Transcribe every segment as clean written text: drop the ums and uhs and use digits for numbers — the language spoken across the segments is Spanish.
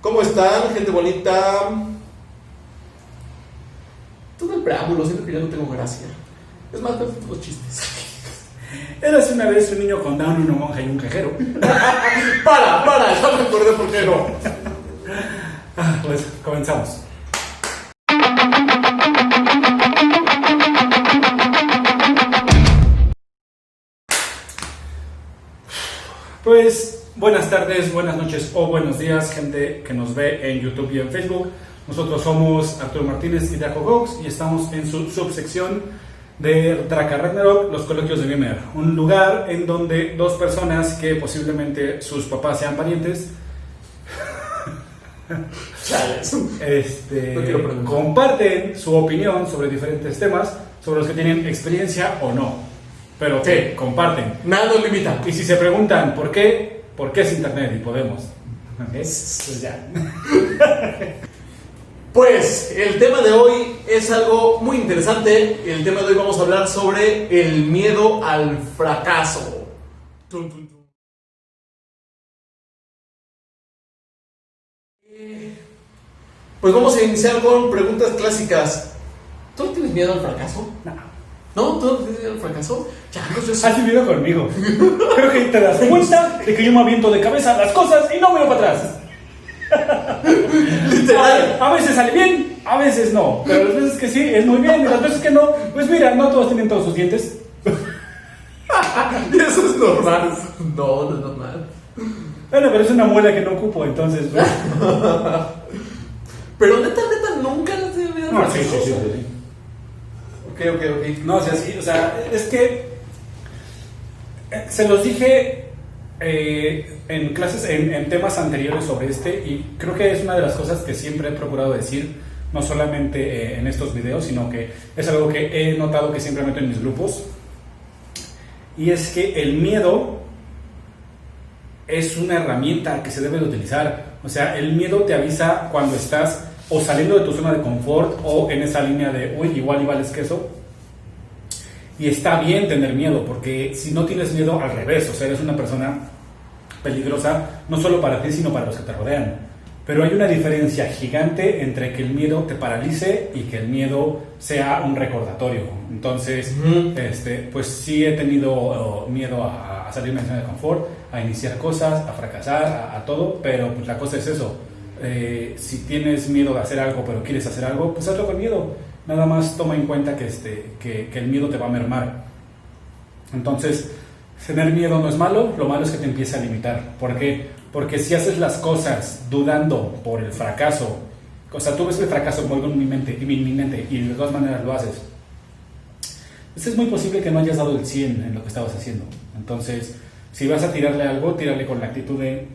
¿Cómo están, gente bonita? Todo el preámbulo, siento que ya no tengo gracia. Es más, los chistes. Eras una vez un niño con Down, una monja y un cajero. ¡Para! Ya me acordé por qué no. Pues comenzamos. Pues buenas tardes, buenas noches o buenos días, gente que nos ve en YouTube y en Facebook. Nosotros somos Arturo Martínez y Draco Gox y estamos en su subsección de Draka Ragnarok, los coloquios de Gamer. Un lugar en donde dos personas que posiblemente sus papás sean parientes comparten su opinión sobre diferentes temas sobre los que tienen experiencia o no, pero que comparten. Nada nos limita. Y si se preguntan por qué es internet y podemos, pues ya. Pues el tema de hoy es algo muy interesante. El tema de hoy vamos a hablar sobre el miedo al fracaso. Pues vamos a iniciar con preguntas clásicas. ¿Tú no tienes miedo al fracaso? ¿No? ¿Tú no tienes miedo al fracaso? Ya, no sé si... Has vivido conmigo. Creo que te das cuenta de que yo me aviento de cabeza las cosas y no miro para atrás. Literal. A veces sale bien, a veces no. Pero las veces que sí, es muy bien. Y las veces que no, pues mira, no todos tienen todos sus dientes. Y eso es normal. No es normal. Bueno, pero es una muela que no ocupo, entonces... Pero neta, nunca has tenido miedo al No, fracaso. sí. Ok. No, sí, o sea, es que... Se los dije... en clases, en temas anteriores sobre y creo que es una de las cosas que siempre he procurado decir, no solamente en estos videos, sino que es algo que he notado que siempre meto en mis grupos, y es que el miedo es una herramienta que se debe de utilizar. O sea, el miedo te avisa cuando estás o saliendo de tu zona de confort o en esa línea de, uy, igual y vales queso. Y está bien tener miedo, porque si no tienes miedo, al revés, o sea, eres una persona peligrosa, no solo para ti, sino para los que te rodean. Pero hay una diferencia gigante entre que el miedo te paralice y que el miedo sea un recordatorio. Entonces, pues sí he tenido miedo a salir de mi zona de confort, a iniciar cosas, a fracasar, a todo, pero pues la cosa es eso. Si tienes miedo de hacer algo, pero quieres hacer algo, pues hazlo con miedo. Nada más toma en cuenta que el miedo te va a mermar. Entonces, tener miedo no es malo, lo malo es que te empiece a limitar. ¿Por qué? Porque si haces las cosas dudando por el fracaso, o sea, tú ves el fracaso como algo inminente y de todas maneras lo haces, pues es muy posible que no hayas dado el 100 en lo que estabas haciendo. Entonces, si vas a tirarle algo, tírale con la actitud de...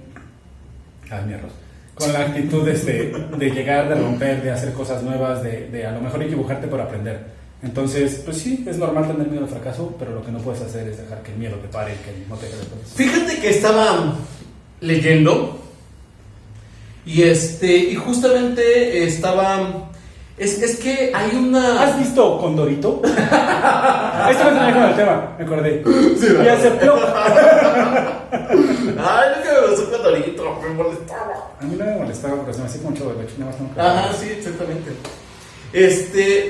con la actitud de llegar, de romper, de hacer cosas nuevas, de a lo mejor equivocarte por aprender. Entonces, pues sí, es normal tener miedo al fracaso, pero lo que no puedes hacer es dejar que el miedo te pare y que no te deje después. Fíjate que estaba leyendo y justamente estaba... Es que hay una... ¿Has visto Condorito? Esto me tenía con el tema, me acordé. Sí, y aceptó. Ay, no que me gustó Condorito, me molestaba. A mí no me molestaba, pero se me hacía como un chavo de leche, nada más no. Ajá, sí, exactamente.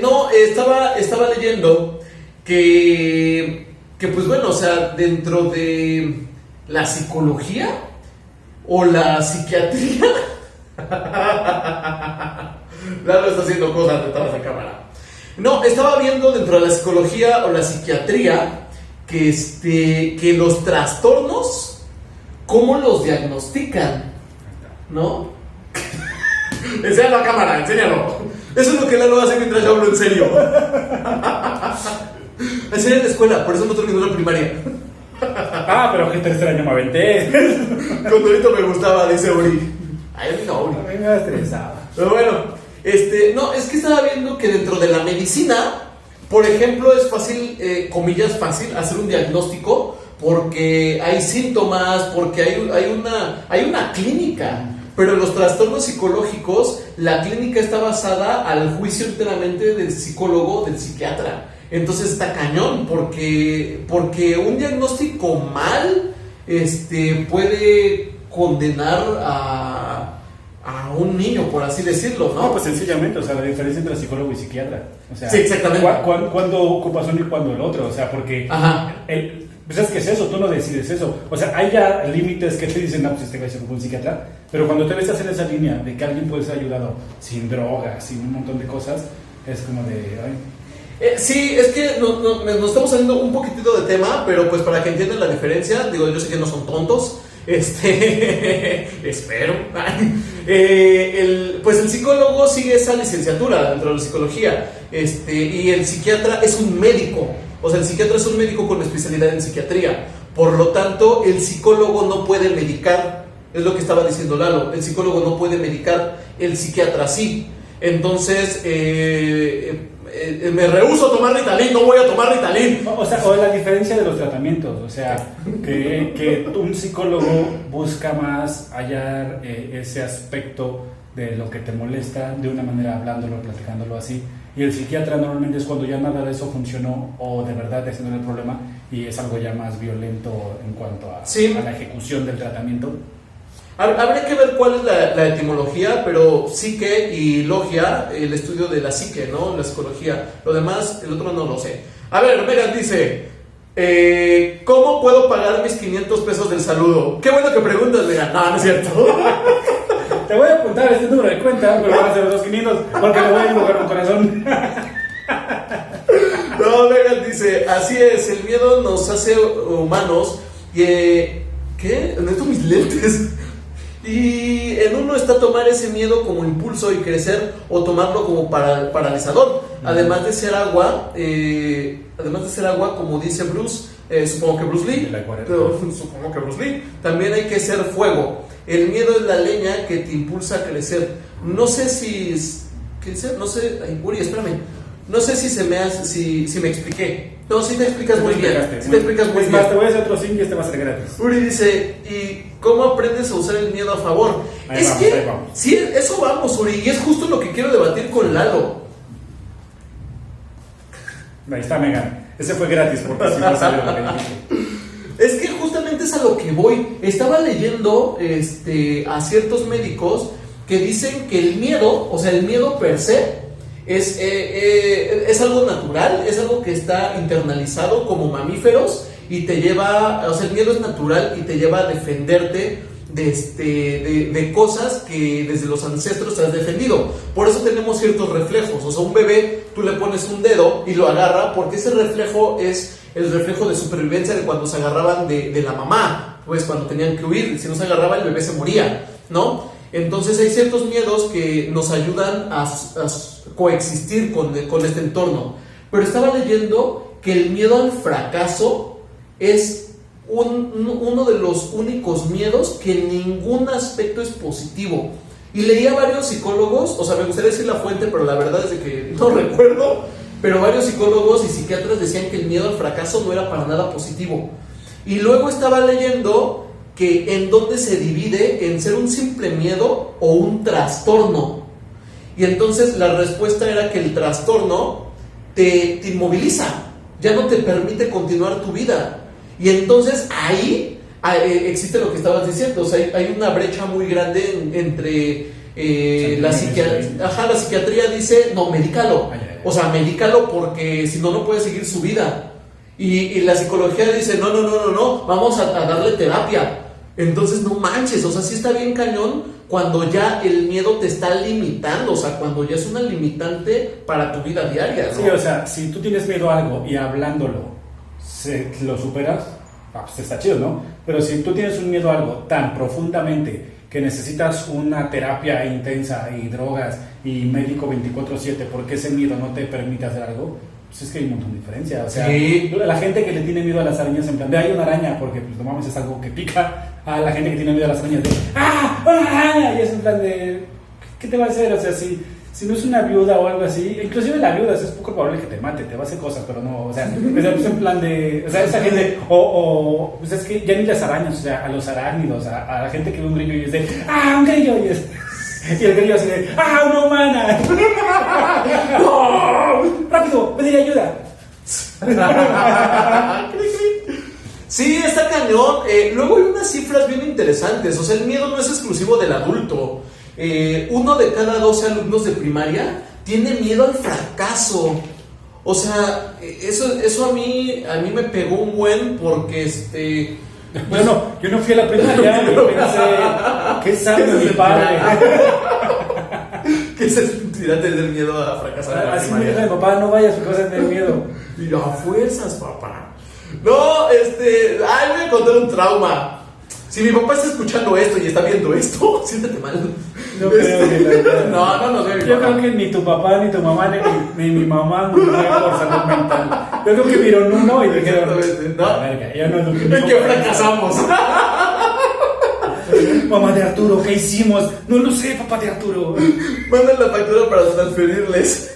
No, estaba leyendo que pues bueno, o sea, dentro de la psicología o la psiquiatría, Lalo está haciendo cosas detrás de cámara. No, estaba viendo dentro de la psicología o la psiquiatría que los trastornos, ¿cómo los diagnostican? ¿No? Enséñalo a cámara, enséñalo. Eso es lo que Lalo hace mientras yo hablo en serio. Enseñé en la escuela, por eso no terminó la primaria. Pero qué tercer año me aventé. Condorito me gustaba, dice Uri. Ay, a mí no, Uri. A mí me estresaba. Pero bueno, no, es que estaba viendo que dentro de la medicina, por ejemplo, es fácil, comillas fácil, hacer un diagnóstico porque hay síntomas, porque hay una clínica. Pero en los trastornos psicológicos, la clínica está basada al juicio enteramente del psicólogo, del psiquiatra. Entonces está cañón, porque un diagnóstico mal puede condenar a un niño, por así decirlo, ¿no? No, pues sencillamente, o sea, la diferencia entre psicólogo y psiquiatra. O sea, sí, exactamente. ¿Cuándo ocupas uno y cuándo el otro? O sea, porque pues es que es eso, tú no decides eso. O sea, hay ya límites que te dicen, no, pues este va a ser un psiquiatra, pero cuando te ves en esa línea de que alguien puede ser ayudado sin drogas, sin un montón de cosas, es como de... Ay. Sí, es que nos estamos saliendo un poquitito de tema, pero pues para que entiendan la diferencia, digo, yo sé que no son tontos, espero. Pues el psicólogo sigue esa licenciatura dentro de la psicología, y el psiquiatra es un médico, o sea, el psiquiatra es un médico con especialidad en psiquiatría, por lo tanto, el psicólogo no puede medicar, es lo que estaba diciendo Lalo, el psicólogo no puede medicar, el psiquiatra sí. Entonces, me rehúso a tomar Ritalin, no voy a tomar Ritalin. O sea, o la diferencia de los tratamientos, o sea, que un psicólogo busca más hallar ese aspecto de lo que te molesta de una manera hablándolo, platicándolo así, y el psiquiatra normalmente es cuando ya nada de eso funcionó o de verdad está siendo el problema y es algo ya más violento en cuanto a la ejecución del tratamiento. Habría que ver cuál es la etimología, pero psique y logia, el estudio de la psique, ¿no? La psicología. Lo demás, el otro no lo sé. A ver, Megan dice, ¿cómo puedo pagar mis 500 pesos del saludo? Qué bueno que preguntas, Megan. No, no es cierto. Te voy a apuntar este número de cuenta, pero van a ser los 500, porque le voy a dibujar un corazón. No, Megan dice, así es, el miedo nos hace humanos. ¿Qué? Necesito mis lentes. Y en uno está tomar ese miedo como impulso y crecer, o tomarlo como paralizador. Además de ser agua, como dice Bruce, supongo que Bruce Lee, supongo que Bruce Lee, también hay que ser fuego. El miedo es la leña que te impulsa a crecer. No sé si, Uri, espérame. No sé si me expliqué. No, si te explicas muy bien. Si te explicas muy bien. Más, te voy a hacer otro 5 y este va a ser gratis. Uri dice, ¿y cómo aprendes a usar el miedo a favor? Ahí vamos. Sí, eso vamos, Uri, y es justo lo que quiero debatir con Lalo. Ahí está, Megan. Ese fue gratis porque si no salió lo que dijiste. Es que justamente es a lo que voy. Estaba leyendo a ciertos médicos que dicen que el miedo, o sea, el miedo per se, es algo natural, es algo que está internalizado como mamíferos y te lleva, o sea, el miedo es natural y te lleva a defenderte de cosas que desde los ancestros te has defendido. Por eso tenemos ciertos reflejos. O sea, un bebé, tú le pones un dedo y lo agarra porque ese reflejo es el reflejo de supervivencia de cuando se agarraban de la mamá, pues cuando tenían que huir. Si no se agarraba, el bebé se moría, ¿no? Entonces hay ciertos miedos que nos ayudan a coexistir con este entorno. Pero estaba leyendo que el miedo al fracaso es uno de los únicos miedos que en ningún aspecto es positivo. Y leía varios psicólogos, o sea, me gustaría decir la fuente, pero la verdad es de que no recuerdo, pero varios psicólogos y psiquiatras decían que el miedo al fracaso no era para nada positivo. Y luego estaba leyendo que en dónde se divide en ser un simple miedo o un trastorno. Y entonces la respuesta era que el trastorno te inmoviliza, ya no te permite continuar tu vida. Y entonces ahí existe lo que estabas diciendo, o sea, hay una brecha muy grande entre la psiquiatría dice, no, medícalo. O sea, medícalo porque si no, no puede seguir su vida. Y la psicología dice, no, vamos a darle terapia. Entonces no manches, o sea, sí está bien cañón cuando ya el miedo te está limitando, o sea, cuando ya es una limitante para tu vida diaria, ¿no? Sí, o sea, si tú tienes miedo a algo y hablándolo lo superas, pues está chido, ¿no? Pero si tú tienes un miedo a algo tan profundamente que necesitas una terapia intensa y drogas y médico 24/7 porque ese miedo no te permite hacer algo, pues es que hay un montón de diferencia. O sea, sí. La gente que le tiene miedo a las arañas, en plan de hay una araña, porque pues no mames, es algo que pica. A la gente que tiene miedo a las arañas de ¡ah! ¡Una araña! Y es en plan de ¿qué te va a hacer? O sea, si no es una viuda o algo así, inclusive la viuda es poco probable que te mate, te va a hacer cosas, pero no, o sea, pues en plan de, o sea, esa gente, pues es que ya ni las arañas, o sea, a los arácnidos, a la gente que ve un grillo y es de ¡ah! Un grillo, y el grillo así de ¡ah! Una humana. ¡No! ¡Rápido! ¡Pediré ayuda! Sí, está cañón. Luego hay unas cifras bien interesantes. O sea, el miedo no es exclusivo del adulto. uno de cada 12 alumnos de primaria tiene miedo al fracaso. O sea, eso a mí me pegó un buen porque Yo no fui a la primaria y pensé, ¿qué sabe mi padre? ¿Qué sentirá tener miedo a fracasar en la Así me primaria? dijo mi papá, no vayas porque vas a tener miedo. Y yo, a fuerzas, papá. No, voy a contar un trauma. Si mi papá está escuchando esto y está viendo esto, siéntete mal. No creo que No nos ve mi Yo papá. creo que ni tu papá, ni tu mamá, ni mi mamá murió por salud mental. Yo creo que vieron uno y dijeron, Exactamente, ¿no? "La verga, ya no es lo que mi ¿En qué papá fracasamos? hizo". Mamá de Arturo, ¿qué hicimos? No lo sé, papá de Arturo. Mandan la factura para transferirles.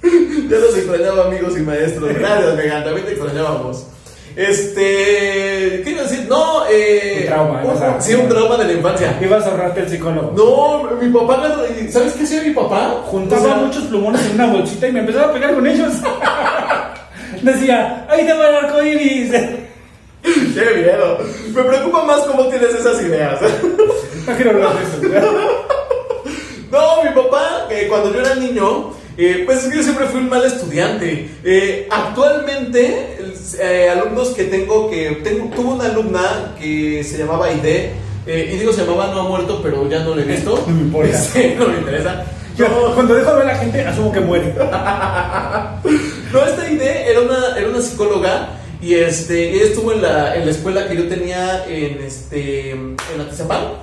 Ya los extrañaba, amigos y maestros. Gracias, Megan, también te extrañábamos. ¿Qué iba a decir? No, Un trauma, sí, un trauma de la infancia. Ibas a ahorrarte el psicólogo. No, mi papá, ¿sabes qué hacía mi papá? Juntaba O sea, muchos plumones en una bolsita y me empezaba a pegar con ellos. Decía, ahí te va el arco iris. Qué miedo. Me preocupa más cómo tienes esas ideas. No quiero hablar de eso. No, mi papá, cuando yo era niño, pues es que yo siempre fui un mal estudiante. Actualmente, alumnos que tuve una alumna que se llamaba Aide, y digo se llamaba, no ha muerto, pero ya no la he visto. No me importa. Sí, no me interesa. Yo, cuando dejo de ver a la gente, asumo que muere. No, esta Aide era una psicóloga. Y ella estuvo en la escuela que yo tenía en Atizapán.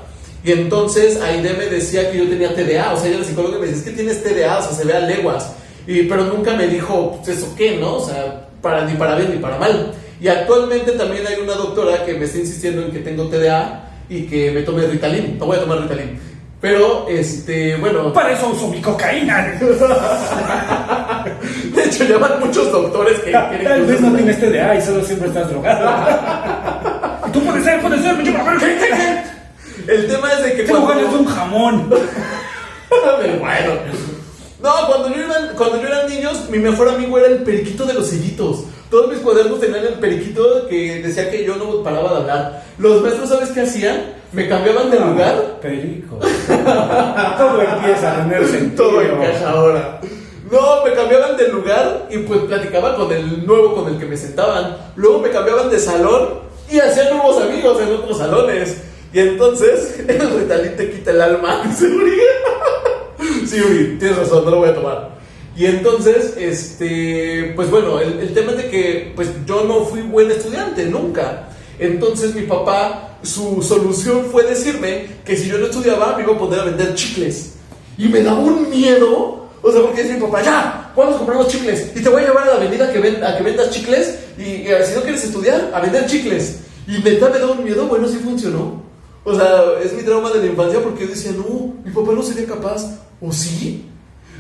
Y entonces Aide me decía que yo tenía TDA. O sea, ella era psicóloga y me decía, es que tienes TDA, o sea, se ve a leguas. Pero nunca me dijo, pues, ¿eso qué, no? O sea, ni para bien ni para mal. Y actualmente también hay una doctora que me está insistiendo en que tengo TDA y que me tome Ritalin. No voy a tomar Ritalin. Pero, bueno... Para eso uso mi cocaína. De hecho, llaman muchos doctores que quieren... Tal vez no tienes TDA y solo siempre estás drogado. Y tú puedes ser, me lleva a ver. El tema es de que Tengo ganas de un jamón. Bueno. No, cuando yo era niños, mi mejor amigo era el periquito de los sellitos. Todos mis cuadernos tenían el periquito que decía que yo no paraba de hablar. Los maestros, ¿sabes qué hacían? Me cambiaban de lugar. Perico. Todo empieza a tener sentido. Todo encaja ahora. No, me cambiaban de lugar y pues platicaba con el nuevo con el que me sentaban. Luego me cambiaban de salón y hacía nuevos amigos en otros salones. Y entonces, el Ritalin te quita el alma. Dice Uri. Sí, Uri, tienes razón, no lo voy a tomar. Y entonces, pues bueno, el tema es de que pues yo no fui buen estudiante, nunca. Entonces mi papá, su solución fue decirme que si yo no estudiaba me iba a poner a vender chicles. Y me daba un miedo, o sea, porque decía mi papá, ya, vamos a comprar los chicles y te voy a llevar a la avenida a que vendas chicles y si no quieres estudiar, a vender chicles. Y neta me daba un miedo, bueno, sí funcionó. O sea, es mi trauma de la infancia porque yo decía, no, mi papá no sería capaz, ¿o sí?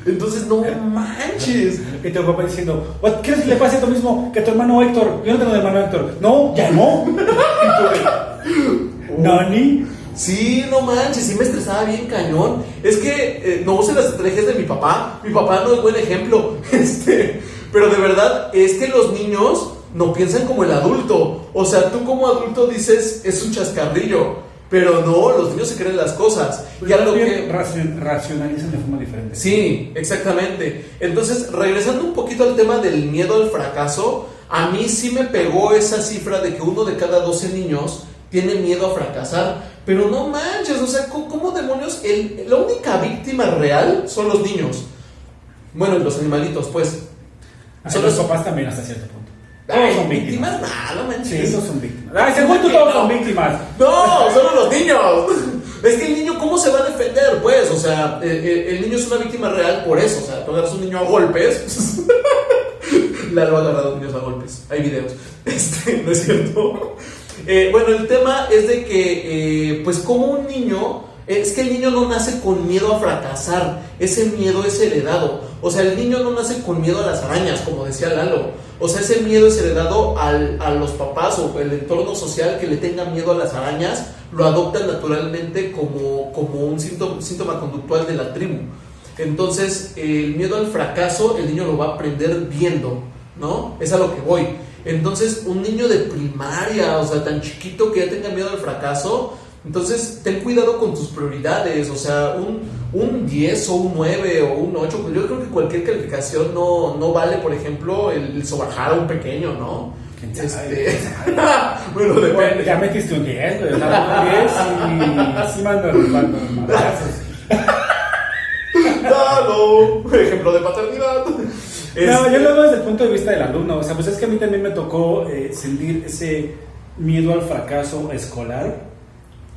Entonces, no manches. Y tu papá diciendo, ¿quieres que le pase lo mismo que a tu hermano Héctor? Yo no tengo un hermano Héctor. No, ya no. ¿Nani? Sí, no manches, sí me estresaba bien cañón. Es que no use las estrategias de mi papá. Mi papá no es buen ejemplo. Pero de verdad, es que los niños no piensan como el adulto. O sea, tú como adulto dices, es un chascarrillo. Pero no, los niños se creen las cosas. Pues y a lo que racionalizan de forma diferente. Sí, exactamente. Entonces, regresando un poquito al tema del miedo al fracaso, a mí sí me pegó esa cifra de que uno de cada 12 niños tiene miedo a fracasar. Pero no manches, o sea, ¿cómo demonios? La única víctima real son los niños. Bueno, y los animalitos, pues. Son los papás también hasta cierto punto. Todos son víctimas. No manches. Sí, todos son víctimas. Ay, según tú todos son víctimas. No, solo los niños. Es que el niño, ¿cómo se va a defender? Pues, o sea, el niño es una víctima real por eso. O sea, tú agarras un niño a golpes. Lalo ha agarrado niños a golpes. Hay videos. No es cierto. Bueno, el tema es de que, pues, como un niño, es que el niño no nace con miedo a fracasar. Ese miedo es heredado. O sea, el niño no nace con miedo a las arañas, como decía Lalo. O sea, ese miedo es heredado a los papás o el entorno social que le tenga miedo a las arañas, lo adoptan naturalmente como un síntoma conductual de la tribu. Entonces, el miedo al fracaso, el niño lo va a aprender viendo, ¿no? Es a lo que voy. Entonces, un niño de primaria, o sea, tan chiquito que ya tenga miedo al fracaso, Entonces, ten cuidado con tus prioridades, o sea, un 10 o un 9 o un 8, pues yo creo que cualquier calificación no vale, por ejemplo, el sobajar a un pequeño, ¿no? ¿Quién sabe? Bueno, Bueno, depende. ya metiste un 10, güey. Un 10 y sí mando madrazos. Dalo, ejemplo de paternidad. No, yo lo veo desde el punto de vista del alumno. O sea, pues es que a mí también me tocó sentir ese miedo al fracaso escolar,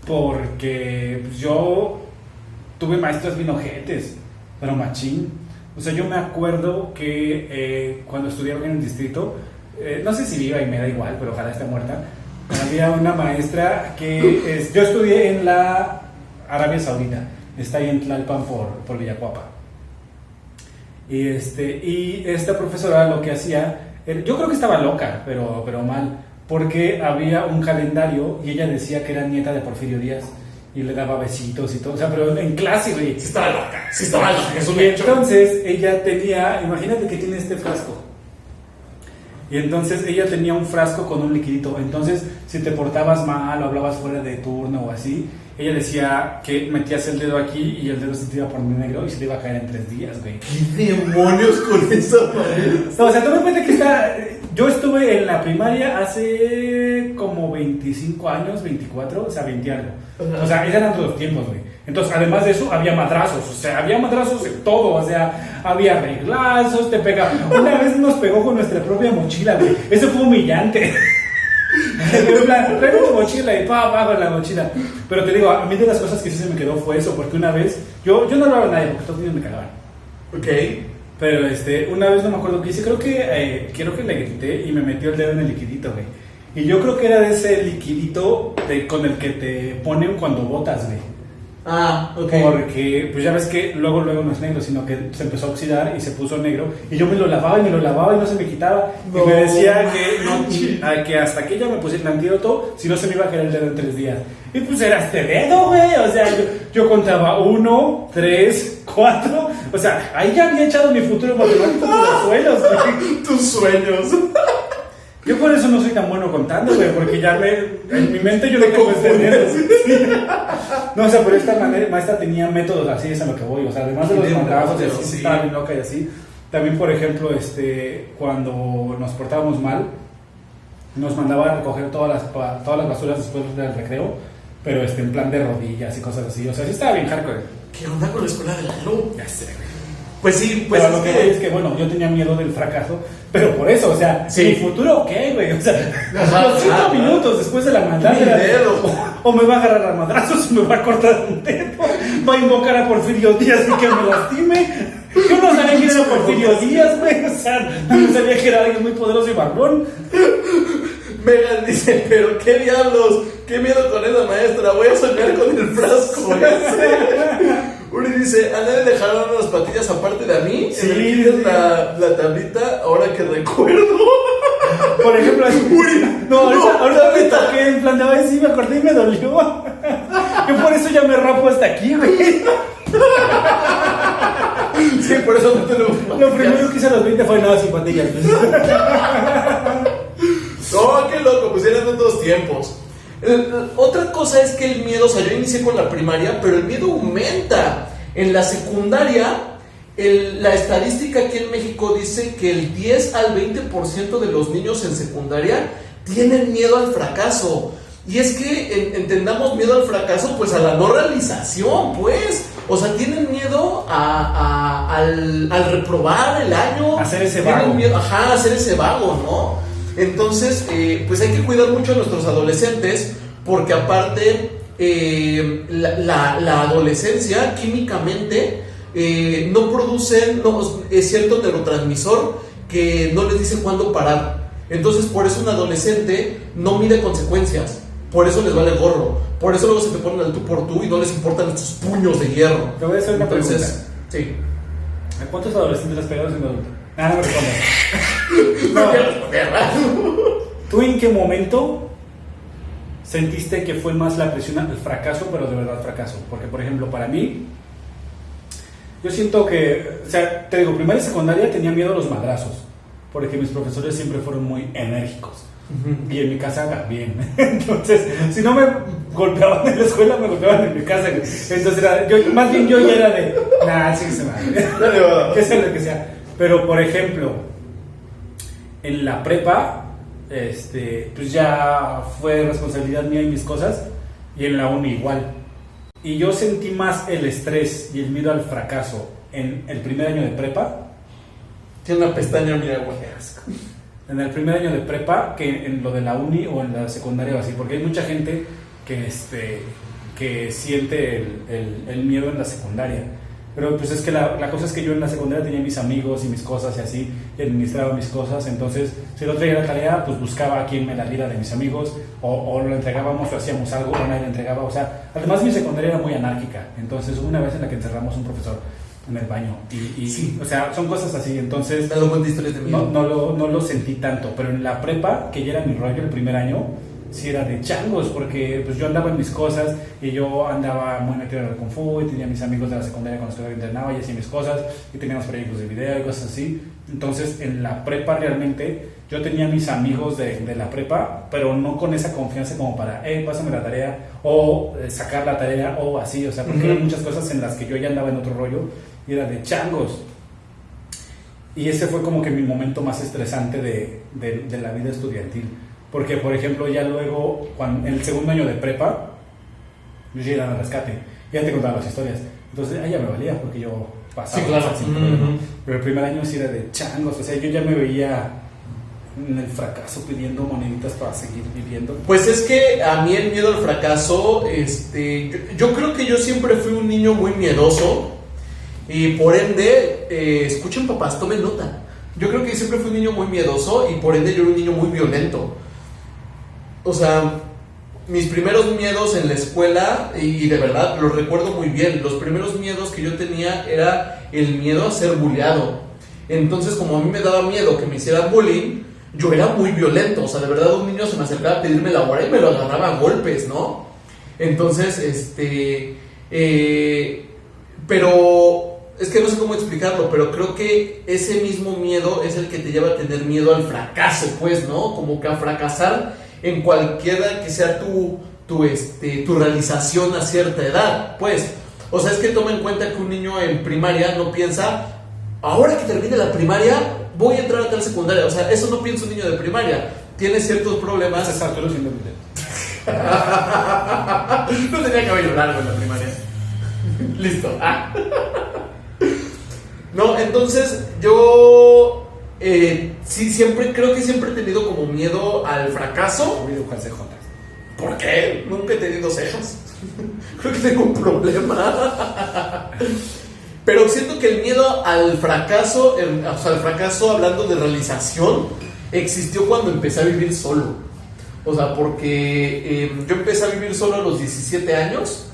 porque pues, yo tuve maestros bien ojetes, pero machín. O sea, yo me acuerdo que cuando estudiaba en el distrito, no sé si viva y me da igual, pero ojalá esté muerta, había una maestra que yo estudié en la Arabia Saudita, está ahí en Tlalpan por Villacuapa. Y esta profesora lo que hacía, yo creo que estaba loca, pero mal, porque había un calendario y ella decía que era nieta de Porfirio Díaz y le daba besitos y todo, o sea, pero en clase, güey. Sí estaba loca, es un Y hecho. entonces ella tenía, imagínate que tiene este frasco. Y entonces ella tenía un frasco con un liquidito. Entonces, si te portabas mal o hablabas fuera de turno o así, ella decía que metías el dedo aquí y el dedo se te iba a poner negro y se te iba a caer en 3 días, güey. ¿Qué demonios con esa madre? No, o sea, toma en cuenta que yo estuve en la primaria hace como 25 años, 24, o sea, 20 algo. O sea, eran todos los tiempos, güey. Entonces, además de eso, había madrazos. O sea, había madrazos en todo. O sea, había reglazos, te pegaba. Una vez nos pegó con nuestra propia mochila, güey. Eso fue humillante. En plan, traigo tu mochila y abajo en la mochila. Pero te digo, a mí de las cosas que sí se me quedó fue eso. Porque una vez, yo no hablaba a nadie porque todos niños me cagaban. Ok. Pero una vez no me acuerdo qué hice. Creo que le grité y me metió el dedo en el liquidito, güey. Y yo creo que era de ese liquidito con el que te ponen cuando botas, güey. Ah, ok. Porque, pues ya ves que luego no es negro, sino que se empezó a oxidar y se puso negro. Y yo me lo lavaba y no se me quitaba. No, y me decía que hasta que ella me pusiera el antídoto, si no se me iba a caer el dedo en 3 días. Y pues era este dedo, güey. O sea, yo contaba 1, 3, 4. O sea, ahí ya había echado mi futuro matemático por los suelos, güey. Tus sueños. Yo por eso no soy tan bueno contando, güey, porque ya en mi mente yo no Te tengo este confundes. dedo. Sí. No, o sea, pero esta maestra tenía métodos así, es a lo que voy. O sea, además de los mandazos y así, Sí. estaba bien loca y así. También, por ejemplo, cuando nos portábamos mal, nos mandaba a recoger todas las basuras después del recreo, pero en plan de rodillas y cosas así. O sea, sí estaba bien hardcore. ¿Qué onda con la escuela de Lalo? Ya sé, güey. Pues sí, pues Pero lo que voy es que, bueno, yo tenía miedo del fracaso, pero por eso, o sea, Sí. mi futuro, ¿qué, güey? O sea, Ajá, los 5 ajá. minutos después de la maldad Mi era de, dedo. o me va a agarrar a madrazos o me va a cortar un dedo, va a invocar a Porfirio Díaz y que me lastime. Yo no sabía quién era Porfirio Díaz, güey, o sea, no sabía que era alguien muy poderoso y barbón. Megan dice, pero qué diablos, qué miedo con esa maestra, voy a soñar con el frasco ese. Uri dice, ¿a nadie le dejaron unas patillas aparte de a mí? Sí, En el kinder sí. la tablita, ahora que recuerdo. Por ejemplo, Uy, no, ahorita me neta. toqué en plan de, ay, sí, me acordé y me dolió. Yo por eso ya me rapo hasta aquí, güey. Sí, por eso no tenemos Lo patillas. primero que hice a los 20 fue nada sin patillas. No, qué loco, pues eran otros tiempos. Otra cosa es que el miedo, o sea, yo inicié con la primaria, pero el miedo aumenta. En la secundaria, la estadística aquí en México dice que el 10 al 20% de los niños en secundaria tienen miedo al fracaso. Y es que entendamos miedo al fracaso, pues a la no realización, pues. O sea, tienen miedo al reprobar el año. Hacer ese Tienen vago. miedo, ajá, hacer ese vago, ¿no? Entonces, pues hay que cuidar mucho a nuestros adolescentes, porque aparte, la adolescencia químicamente no producen cierto neurotransmisor que no les dice cuándo parar. Entonces, por eso un adolescente no mide consecuencias. Por eso les vale gorro. Por eso luego se te ponen al tú por tú y no les importan estos puños de hierro. Te voy a hacer una Entonces, sí. ¿A cuántos adolescentes has pegado siendo adulto? No me respondas. No quiero responder, ¿verdad? ¿Tú en qué momento sentiste que fue más la presión al fracaso, pero de verdad fracaso? Porque, por ejemplo, para mí, yo siento que, o sea, te digo, primaria y secundaria tenía miedo a los madrazos, porque mis profesores siempre fueron muy enérgicos. Y en mi casa también. Entonces, si no me golpeaban en la escuela, me golpeaban en mi casa. Entonces, más bien yo ya era de, nah, sí que se va. Que sea lo que sea. Pero, por ejemplo, en la prepa, pues ya fue responsabilidad mía y mis cosas. Y en la uni igual. Y yo sentí más el estrés y el miedo al fracaso en el primer año de prepa. Tiene una pestaña, mira, güey, asco. En el primer año de prepa que en lo de la uni o en la secundaria o así, porque hay mucha gente que siente el miedo en la secundaria. Pero pues es que la cosa es que yo en la secundaria tenía mis amigos y mis cosas y así, y administraba mis cosas. Entonces, si no traía la tarea, pues buscaba a quien me la diera de mis amigos, o lo entregábamos o hacíamos algo, o nadie la entregaba. O sea, además mi secundaria era muy anárquica. Entonces, hubo una vez en la que encerramos a un profesor en el baño y sí. O sea, son cosas así. Entonces, no lo sentí tanto. Pero en la prepa, que ya era mi rollo el primer año, sí era de changos, porque pues yo andaba en mis cosas y yo andaba muy metido en el Kung Fu y tenía mis amigos de la secundaria cuando estudiaba internado y hacía mis cosas y teníamos proyectos de video y cosas así. Entonces en la prepa realmente yo tenía mis amigos de la prepa, pero no con esa confianza como para, pásame la tarea o sacar la tarea o así, o sea, porque eran muchas cosas en las que yo ya andaba en otro rollo y era de changos. Y ese fue como que mi momento más estresante de la vida estudiantil. Porque, por ejemplo, ya luego, en el segundo año de prepa, yo llegué al rescate, ya te contaba las historias. Entonces, ya me valía, porque yo pasaba. Sí, claro. Pero el primer año sí era de changos, o sea, yo ya me veía en el fracaso pidiendo moneditas para seguir viviendo. Pues es que a mí el miedo al fracaso, yo creo que yo siempre fui un niño muy miedoso y por ende, escuchen papás, tomen nota. Yo creo que siempre fui un niño muy miedoso y por ende yo era un niño muy violento. O sea, mis primeros miedos en la escuela, y de verdad los recuerdo muy bien, los primeros miedos que yo tenía era el miedo a ser bulleado. Entonces, como a mí me daba miedo que me hicieran bullying, yo era muy violento. O sea, de verdad un niño se me acercaba a pedirme la hora y me lo agarraba a golpes, ¿no? Entonces, pero es que no sé cómo explicarlo, pero creo que ese mismo miedo es el que te lleva a tener miedo al fracaso, pues, ¿no? Como que a fracasar en cualquiera que sea tu realización a cierta edad, pues. O sea, es que toma en cuenta que un niño en primaria no piensa, ahora que termine la primaria, voy a entrar a tal secundaria. O sea, eso no piensa un niño de primaria. Tiene ciertos problemas. Es Arturo siendo No tenía cabello largo en la primaria. Listo. No, entonces yo sí, creo que siempre he tenido como miedo al fracaso. ¿Por qué? Nunca he tenido cejas. Creo que tengo un problema. Pero siento que el miedo al fracaso, o sea, el fracaso hablando de realización, existió cuando empecé a vivir solo. O sea, porque yo empecé a vivir solo a los 17 años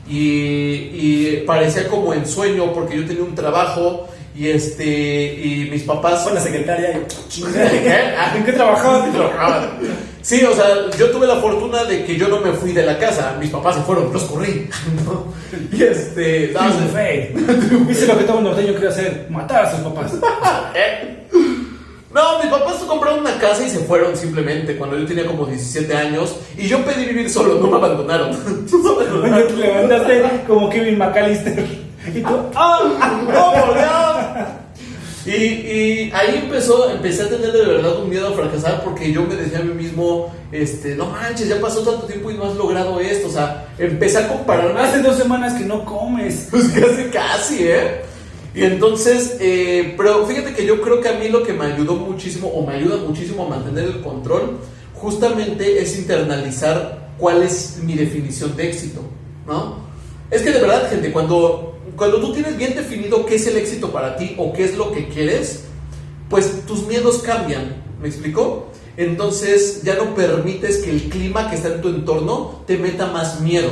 y parecía como en sueño porque yo tenía un trabajo y mis papás... Con la secretaria ¿En qué trabajabas? Sí, o sea, yo tuve la fortuna de que yo no me fui de la casa. Mis papás se fueron, los corrí, ¿no? Y Dice lo que todo un norteño quiere hacer, matar a sus papás. No, mis papás compraron una casa y se fueron simplemente cuando yo tenía como 17 años. Y yo pedí vivir solo, no me abandonaron. Bueno, te levantaste como Kevin McAllister. Y tú, por Dios! Y ahí empecé a tener de verdad un miedo a fracasar porque yo me decía a mí mismo, no manches, ya pasó tanto tiempo y no has logrado esto. O sea, empecé a compararme. Hace 2 semanas que no comes. Pues casi, Y entonces, pero fíjate que yo creo que a mí lo que me ayudó muchísimo, o me ayuda muchísimo a mantener el control, justamente es internalizar cuál es mi definición de éxito, ¿no? Es que de verdad, gente, cuando tú tienes bien definido qué es el éxito para ti o qué es lo que quieres, pues tus miedos cambian, ¿me explico? Entonces ya no permites que el clima que está en tu entorno te meta más miedo.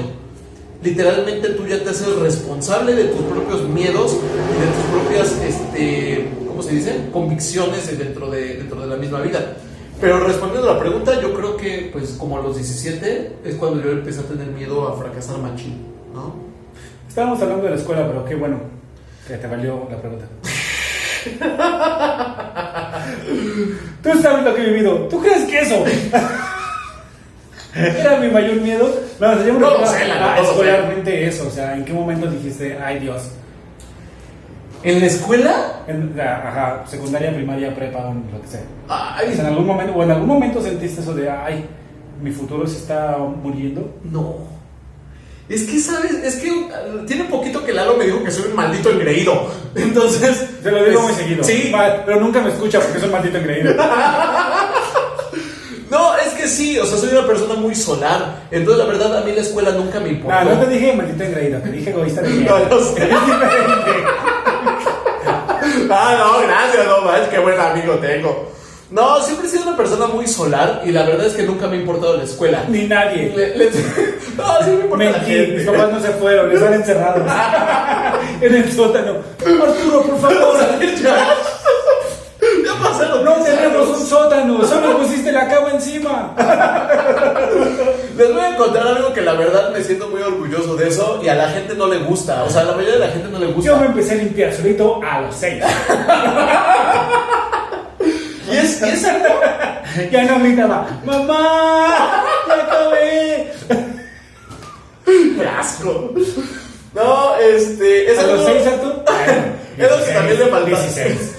Literalmente tú ya te haces responsable de tus propios miedos y de tus propias, ¿cómo se dice? Convicciones dentro de la misma vida. Pero respondiendo a la pregunta, yo creo que pues como a los 17 es cuando yo empecé a tener miedo a fracasar machín, ¿no? Estábamos hablando de la escuela, pero qué bueno que te valió la pregunta. Tú sabes lo que he vivido. ¿Tú crees que eso era mi mayor miedo? No, o sea, yo me No lo sé, la verdad, no lo sé. escolarmente eso. O sea, ¿en qué momento dijiste, ay Dios? ¿En la escuela? Ajá, secundaria, primaria, prepa, lo que sea. Ay, En algún momento, o en algún momento sentiste eso de, ay, mi futuro se está muriendo. no. Es que, ¿sabes? Es que tiene poquito que Lalo me dijo que soy un maldito engreído. Entonces... Te lo digo muy seguido. Sí. Pero nunca me escucha porque soy maldito engreído. No, es que sí, o sea, soy una persona muy solar. Entonces, la verdad, a mí la escuela nunca me importó. No te dije maldito engreído, te dije egoísta de No, no sé. Es diferente. No, gracias, no manches, qué buen amigo tengo. No, siempre he sido una persona muy solar y la verdad es que nunca me ha importado la escuela. Ni nadie. No, sí me importa la Mentí, gente. mis papás no se fueron, están encerrados en el sótano. Arturo, por favor. Ya pasaron. No 10 tenemos años. un sótano, solo pusiste la cama encima. Les voy a contar algo que la verdad me siento muy orgulloso de eso y a la gente no le gusta. O sea, a la mayoría de la gente no le gusta. Yo me empecé a limpiar solito a los 6. Y es algo. Ya no gritaba, ¡mamá! ¡Ya acabé! ¡Qué asco! No, es ¿A algo. los 6, Arturo? Es lo que también le falta. 16.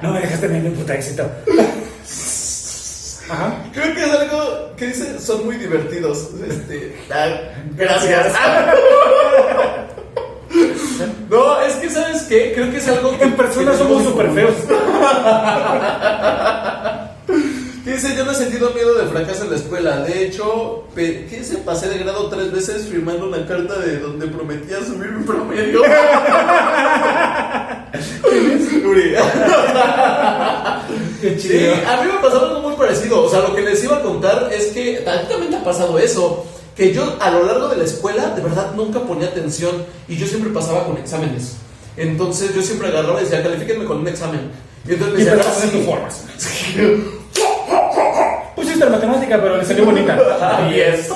No me dejas tener un puta éxito. Ajá. Creo que es algo que dice, son muy divertidos. Gracias. No, es que ¿sabes qué? Creo que es algo que En persona somos súper feos. Que dice, yo no he sentido miedo de fracaso en la escuela. De hecho, ¿qué dice? Pasé de grado 3 veces firmando una carta de donde prometía subir mi promedio. Uri. Qué Sí, chido. a mí me pasaba algo muy parecido. O sea, lo que les iba a contar es que a ti también te ha pasado eso. Que yo a lo largo de la escuela, de verdad, nunca ponía atención. Y yo siempre pasaba con exámenes. Entonces yo siempre agarraba y decía, califíquenme con un examen. Y entonces me Y decía, pero sí. tus formas. Pusiste la matemática, pero le salió bonita. Yes.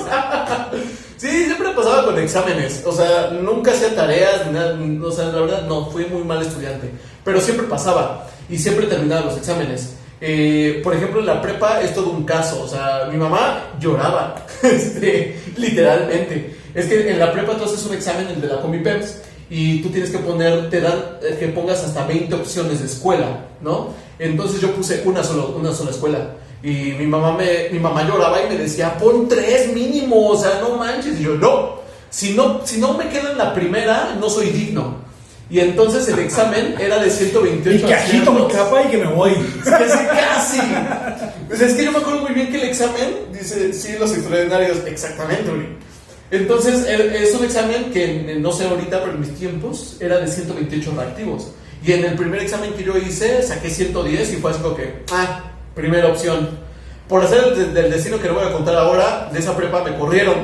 Sí, siempre pasaba con exámenes. O sea, nunca hacía tareas, ni nada. O sea, la verdad, no, fui muy mal estudiante. Pero siempre pasaba. Y siempre terminaba los exámenes. Por ejemplo, en la prepa es todo un caso. O sea, mi mamá lloraba. Literalmente. Es que en la prepa tú haces un examen, el de la Combipems, y tú tienes que poner, te dan que pongas hasta 20 opciones de escuela, ¿no? Entonces yo puse una sola escuela. Y mi mamá lloraba y me decía, pon 3 mínimo, o sea, no manches. Y yo, no, si no me quedo en la primera, no soy digno. Y entonces el examen era de 128 Y que agito mi aciertos. capa y que me voy. Casi. Pues es que yo me acuerdo muy bien que el examen dice, sí, los extraordinarios, exactamente, güey. Entonces es un examen que, no sé ahorita, pero en mis tiempos, era de 128 reactivos. Y en el primer examen que yo hice, saqué 110 y fue así como que, primera opción. Por hacer del destino que le voy a contar ahora, de esa prepa me corrieron.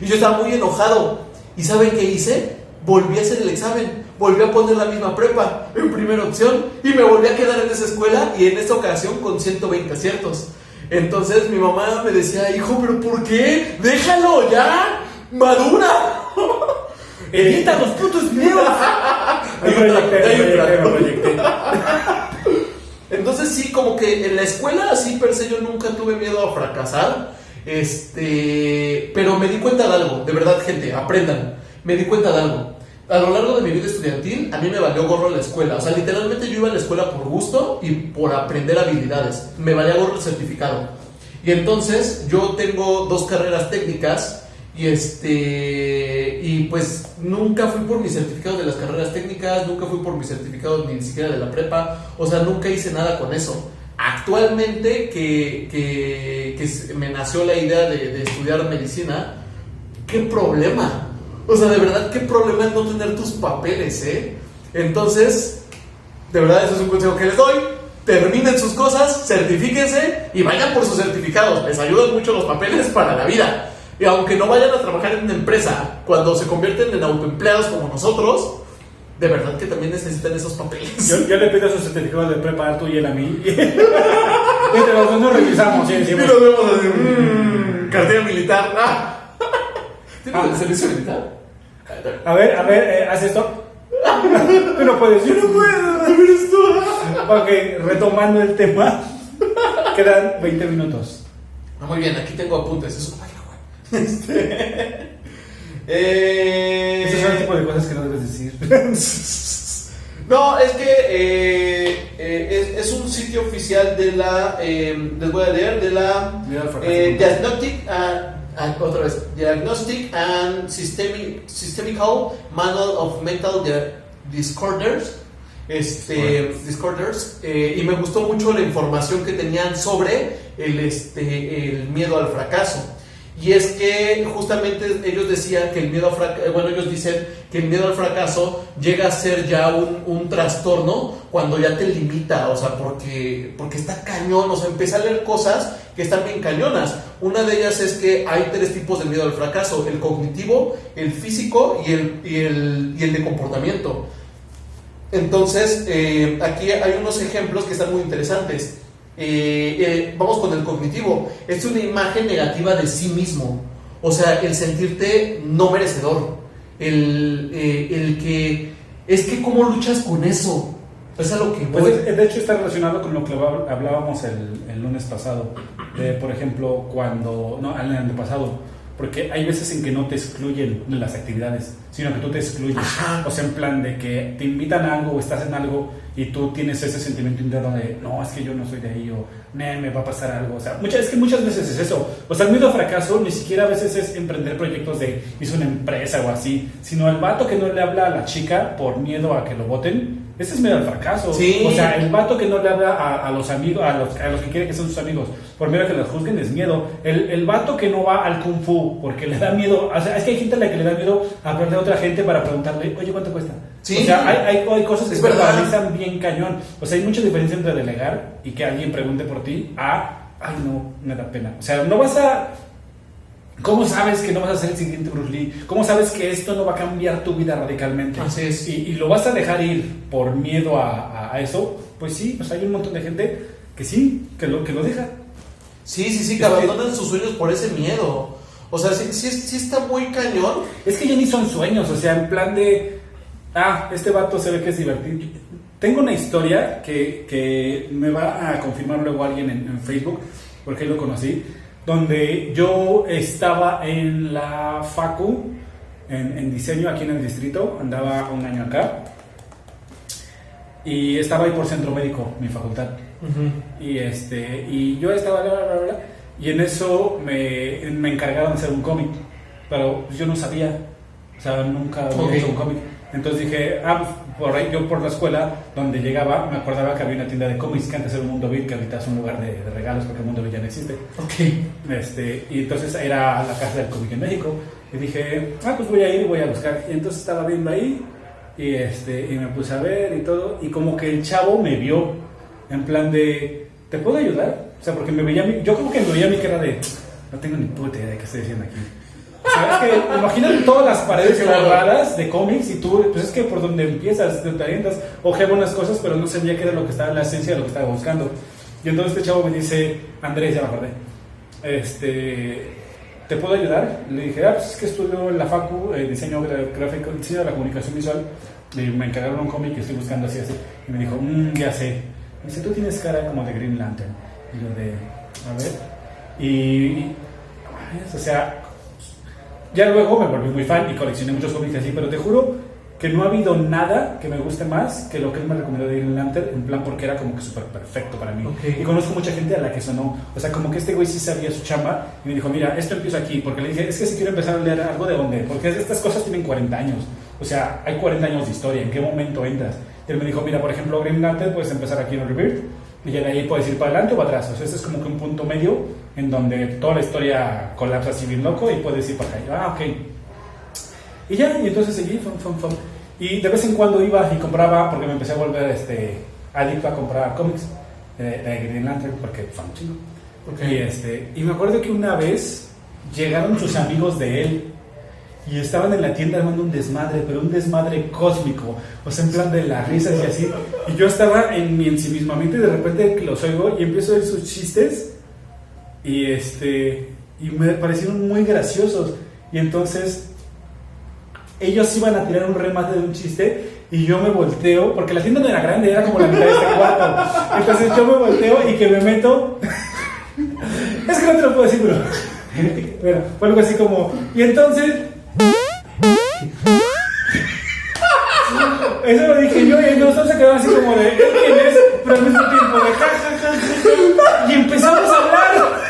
Y yo estaba muy enojado. ¿Y saben qué hice? Volví a hacer el examen. Volví a poner la misma prepa en primera opción. Y me volví a quedar en esa escuela. Y en esta ocasión con 120 aciertos. Entonces mi mamá me decía, hijo, ¿pero por qué? ¡Déjalo ya! ¡Madura! Edita los putos videos. Me proyecté. Entonces sí, como que en la escuela así per se yo nunca tuve miedo a fracasar. Pero me di cuenta de algo, de verdad, gente, aprendan. Me di cuenta de algo. A lo largo de mi vida estudiantil, a mí me valió gorro la escuela. O sea, literalmente yo iba a la escuela por gusto y por aprender habilidades. Me valía gorro el certificado. Y entonces yo tengo 2 carreras técnicas. Y pues nunca fui por mis certificados de las carreras técnicas, nunca fui por mis certificados ni siquiera de la prepa, o sea, nunca hice nada con eso. Actualmente que me nació la idea de estudiar medicina, ¿qué problema? O sea, de verdad, ¿qué problema es no tener tus papeles, Entonces, de verdad, eso es un consejo que les doy. Terminen sus cosas, certifíquense y vayan por sus certificados. Les ayudan mucho los papeles para la vida. Y aunque no vayan a trabajar en una empresa, cuando se convierten en autoempleados como nosotros, de verdad que también necesitan esos papeles. Yo le pido esos certificados de prepa a tú y él a mí. Y entre los dos nos revisamos. Y Y decimos, nos vemos así, cartilla militar. ¿Tienes el servicio militar? a ver, haz esto. Tú no puedes, yo no puedo. Ok, retomando el tema, quedan 20 minutos. Muy bien, aquí tengo apuntes. Eso vaya, Esos son el tipo de cosas que no debes decir. No, es que es un sitio oficial de la, les voy a leer, de la Diagnostic and Systemical Manual of Mental Disorders. Y me gustó mucho la información que tenían sobre el miedo al fracaso. Y es que justamente ellos decían que el miedo al fracaso, ellos dicen que el miedo al fracaso llega a ser ya un trastorno cuando ya te limita, o sea, porque está cañón, o sea, empieza a leer cosas que están bien cañonas. Una de ellas es que hay 3 tipos de miedo al fracaso: el cognitivo, el físico y el de comportamiento. Entonces, aquí hay unos ejemplos que están muy interesantes. Vamos con el cognitivo. Es una imagen negativa de sí mismo, o sea, el sentirte no merecedor, el que es que cómo luchas con eso, es a lo que voy. Pues de hecho está relacionado con lo que hablábamos el lunes pasado, por ejemplo, el año pasado, porque hay veces en que no te excluyen de las actividades, sino que tú te excluyes. Ajá. O sea, en plan de que te invitan a algo o estás en algo y tú tienes ese sentimiento interno de no, es que yo no soy de ahí, o me va a pasar algo. O sea, muchas veces es eso. O sea, el miedo al fracaso ni siquiera a veces es emprender proyectos de hice una empresa o así, sino el vato que no le habla a la chica por miedo a que lo voten. Ese es miedo al fracaso. Sí. O sea, el vato que no le habla a los amigos, a los que quiere que sean sus amigos, por miedo a que los juzguen, es miedo. El vato que no va al kung fu porque le da miedo. O sea, es que hay gente a la que le da miedo hablarle a otra gente para preguntarle, oye, ¿cuánto cuesta? Sí. O sea, hay cosas que se paralizan bien cañón. O sea, hay mucha diferencia entre delegar y que alguien pregunte por ti ay, no, me da pena. O sea, no vas a... ¿Cómo sabes que no vas a ser el siguiente Bruce Lee? ¿Cómo sabes que esto no va a cambiar tu vida radicalmente? Así es. Y lo vas a dejar ir por miedo a eso. Pues sí, pues hay un montón de gente que sí, que lo deja. Sí, que abandonan sus sueños por ese miedo. O sea, sí está muy cañón. Es que ya ni son sueños, o sea, en plan de... este vato se ve que es divertido. Tengo una historia que me va a confirmar luego alguien en Facebook, porque lo conocí, donde yo estaba en la facu, en diseño aquí en el distrito, andaba un año acá, y estaba ahí por Centro Médico, mi facultad. Uh-huh. Y yo estaba, y en eso me encargaron de hacer un cómic, pero yo no sabía, o sea, nunca había hecho un cómic. Entonces dije, por ahí yo por la escuela donde llegaba, me acordaba que había una tienda de cómics que antes era un Mundo Beat, que ahorita es un lugar de regalos porque el Mundo Beat ya no existe. Y entonces era la casa del cómic en México. Y dije, pues voy a ir y voy a buscar. Y entonces estaba viendo ahí y me puse a ver y todo. Y como que el chavo me vio en plan de, ¿te puedo ayudar? O sea, porque me veía, yo como que me veía a mi cara de, no tengo ni puta idea de qué estoy diciendo aquí. O sea, es que imagínate todas las paredes cerradas de cómics y tú, pues es que por donde empiezas, te orientas, ojeaba unas cosas, pero no sabía qué era lo que estaba, la esencia de lo que estaba buscando. Y entonces este chavo me dice, Andrés, ya me acordé, ¿te puedo ayudar? Le dije, pues es que estudio en la facu, diseño gráfico, diseño de la comunicación visual, y me encargaron un cómic que estoy buscando así. Y me dijo, ya sé. Me dice, tú tienes cara como de Green Lantern. Y yo de, a ver. O sea, ya luego me volví muy fan y coleccioné muchos cómics así, pero te juro que no ha habido nada que me guste más que lo que él me recomendó de Green Lantern, en plan porque era como que súper perfecto para mí. Y conozco mucha gente a la que sonó, o sea, como que este güey sí sabía su chamba y me dijo, mira, esto empieza aquí, porque le dije, es que si quiero empezar a leer algo, ¿de dónde? Porque estas cosas tienen 40 años, o sea, hay 40 años de historia, ¿en qué momento entras? Y él me dijo, mira, por ejemplo, Green Lantern puedes empezar aquí en Rebirth y ya de ahí puedes ir para adelante o para atrás, o sea, este es como que un punto medio en donde toda la historia colapsa así bien loco y puedes ir para acá. Ok. Y ya, y entonces seguí, y de vez en cuando iba y compraba, porque me empecé a volver adicto a comprar cómics de Green Lantern, porque son chingos. Y me acuerdo que una vez llegaron sus amigos de él y estaban en la tienda armando un desmadre, pero un desmadre cósmico, o sea, en plan de las risas y así. Y yo estaba en mi ensimismamiento y de repente los oigo y empiezo a oír sus chistes y me parecieron muy graciosos. Y entonces ellos iban a tirar un remate de un chiste y yo me volteo, porque la tienda no era grande, era como la mitad de este cuarto. Entonces yo me volteo y que me meto. Es que no te lo puedo decir, pero. Bueno, fue algo así como. Y entonces. Eso lo dije yo y nosotros se quedaron así como de. ¿Él quién es? Pero al mismo tiempo de ja, ja, ja, ja. Y empezamos a hablar.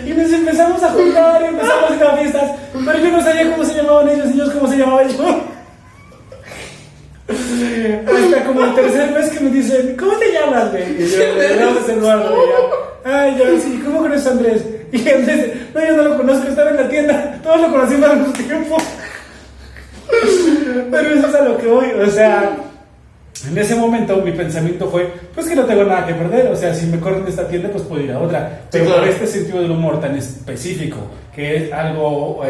Y nos empezamos a juntar y empezamos a ir a fiestas. Pero yo no sabía cómo se llamaban ellos y ellos cómo se llamaba yo. Hasta como el tercer mes que me dicen, ¿cómo te llamas, güey? Y yo, me llamo Eduardo. Y ya, ay, ya, sí, ¿cómo conoces a Andrés? Y Andrés, no, yo no lo conozco, estaba en la tienda. Todos lo conocimos al mismo tiempo. Pero eso es a lo que voy, o sea, en ese momento mi pensamiento fue, pues que no tengo nada que perder, o sea, si me corren de esta tienda, pues puedo ir a otra. Pero por este sentido del humor tan específico, que es algo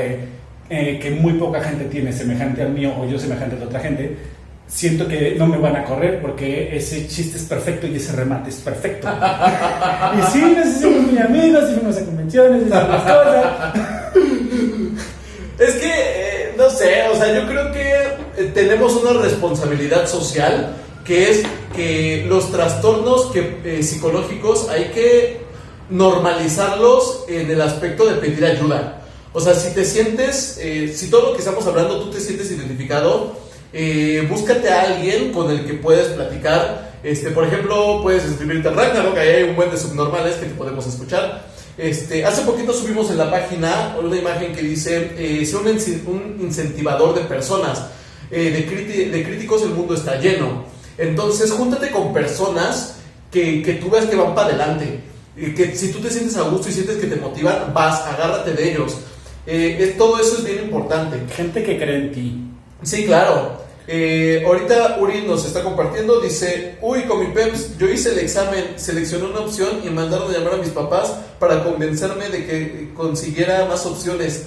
que muy poca gente tiene semejante al mío, o yo semejante a la otra gente, siento que no me van a correr porque ese chiste es perfecto y ese remate es perfecto. Y sí, nos hicimos muy amigos, y fuimos a convenciones, hicimos cosas. Es que, no sé, o sea, yo creo que tenemos una responsabilidad social, que es que los trastornos psicológicos hay que normalizarlos en el aspecto de pedir ayuda. O sea, si te sientes, si todo lo que estamos hablando tú te sientes identificado, búscate a alguien con el que puedes platicar. Por ejemplo, puedes escribirte a Ragnarok, ahí hay un buen de subnormales que te podemos escuchar. Hace poquito subimos en la página una imagen que dice, sea un incentivador de personas, de críticos el mundo está lleno. Entonces júntate con personas que tú veas que van para adelante, que si tú te sientes a gusto y sientes que te motivan, agárrate de ellos. Todo eso es bien importante. Gente que cree en ti. Sí, claro. Ahorita Uri nos está compartiendo, dice, uy, con mi PEMS, yo hice el examen, seleccioné una opción y mandaron a llamar a mis papás para convencerme de que consiguiera más opciones.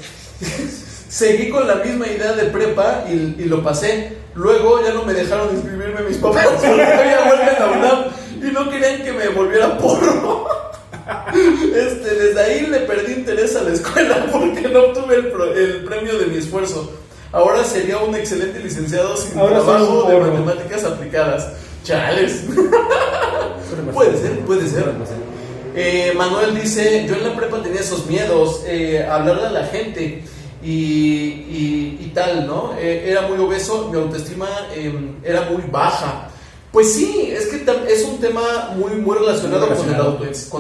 Seguí con la misma idea de prepa y lo pasé. Luego ya no me dejaron inscribirme mis papás porque había vuelta a la UNAM y no querían que me volviera porro. Desde ahí le perdí interés a la escuela porque no obtuve el premio de mi esfuerzo. Ahora sería un excelente licenciado sin trabajo de matemáticas aplicadas. Chales. Puede ser. Manuel dice, yo en la prepa tenía esos miedos, hablarle a la gente y tal, ¿no? Era muy obeso, mi autoestima era muy baja. Pues sí, es que es un tema muy relacionado con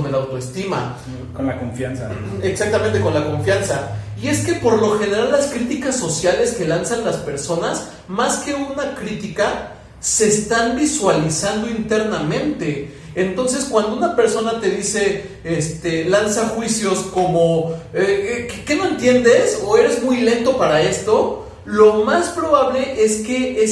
el autoestima. Con la confianza. Exactamente, con la confianza. Y es que por lo general las críticas sociales que lanzan las personas, más que una crítica, se están visualizando internamente. Entonces cuando una persona te dice, lanza juicios como, ¿qué no entiendes? ¿O eres muy lento para esto? Lo más probable es que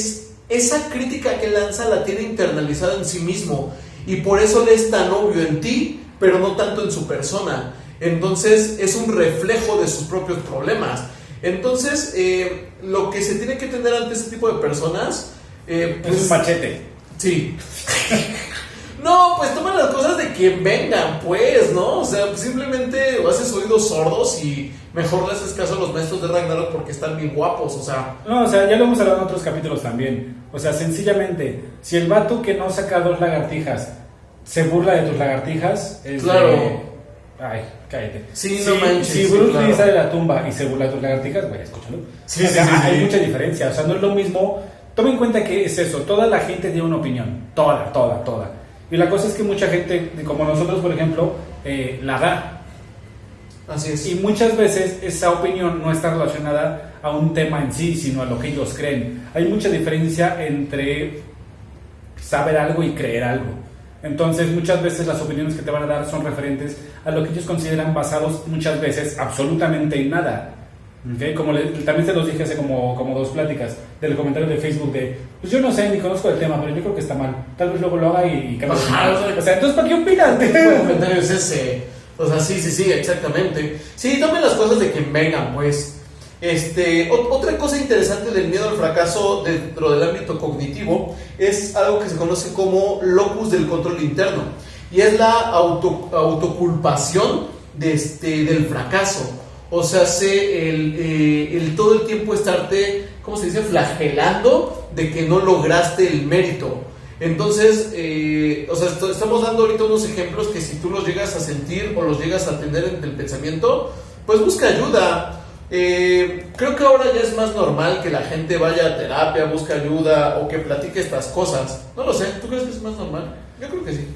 esa crítica que lanza la tiene internalizada en sí mismo. Y por eso le es tan obvio en ti, pero no tanto en su persona. Entonces es un reflejo de sus propios problemas. Entonces lo que se tiene que tener ante este tipo de personas pues, es un machete. Sí. No, pues toman las cosas de quien vengan, pues, ¿no? O sea, simplemente haces oídos sordos y mejor le haces caso a los maestros de Ragnarok porque están bien guapos, o sea. No, o sea, ya lo hemos hablado en otros capítulos también. O sea, sencillamente, si el vato que no saca 2 lagartijas se burla de tus lagartijas, es claro. Ay, cállate. Sí, no manches. Si Bruce Lee sale de la tumba y se burla de tus lagartijas, güey, escúchalo. Sí, o sea, sí, hay sí. mucha diferencia. O sea, no es lo mismo. Toma en cuenta que es eso. Toda la gente tiene una opinión. Toda. Y la cosa es que mucha gente, como nosotros, por ejemplo, la da. Así es. Y muchas veces esa opinión no está relacionada a un tema en sí, sino a lo que ellos creen. Hay mucha diferencia entre saber algo y creer algo. Entonces muchas veces las opiniones que te van a dar son referentes a lo que ellos consideran basados muchas veces absolutamente en nada. ¿Okay? Como también se los dije hace como 2 pláticas del comentario de Facebook de, pues yo no sé ni conozco el tema, pero yo creo que está mal. Tal vez luego lo haga y cambie. O sea, entonces ¿para qué opinan? ¿Qué tipo de comentario es ese? O sea, sí, exactamente. Sí, tomen las cosas de quien vengan, pues. Otra cosa interesante del miedo al fracaso dentro del ámbito cognitivo es algo que se conoce como locus del control interno y es la autoculpación del fracaso. O sea, el todo el tiempo estarte ¿cómo se dice?, flagelando de que no lograste el mérito. Entonces, o sea, estamos dando ahorita unos ejemplos que si tú los llegas a sentir o los llegas a tener en el pensamiento, pues busca ayuda. Creo que ahora ya es más normal que la gente vaya a terapia, busque ayuda o que platique estas cosas. No lo sé, ¿tú crees que es más normal? Yo creo que sí.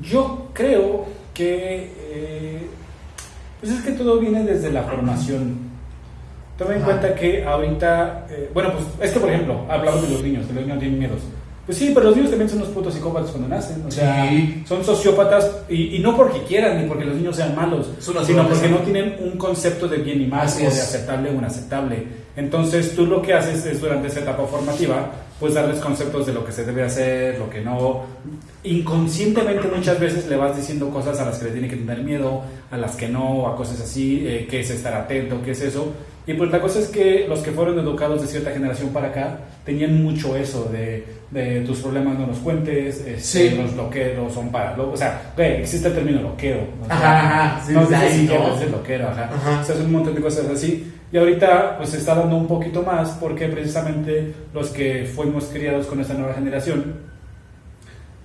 Yo creo que pues es que todo viene desde la formación. Toma en cuenta que ahorita, bueno, pues es que por ejemplo, hablamos de los niños tienen miedos. Pues sí, pero los niños también son unos putos psicópatas cuando nacen. O sea, sí, son sociópatas y no porque quieran ni porque los niños sean malos, sino porque no tienen un concepto de bien y mal o de aceptable o inaceptable. Entonces tú lo que haces es durante esa etapa formativa, pues darles conceptos de lo que se debe hacer, lo que no. Inconscientemente muchas veces le vas diciendo cosas a las que le tiene que tener miedo, a las que no, a cosas así, qué es estar atento, qué es eso. Y pues la cosa es que los que fueron educados de cierta generación para acá tenían mucho eso de tus problemas no los cuentes, sí. Los loqueros son para... O sea, existe el término loquero. O sea, ajá, sí, no sé sí, si ¿no? es el loquero, ajá. Ajá. O sea, es un montón de cosas así. Y ahorita pues se está dando un poquito más porque precisamente los que fuimos criados con esta nueva generación,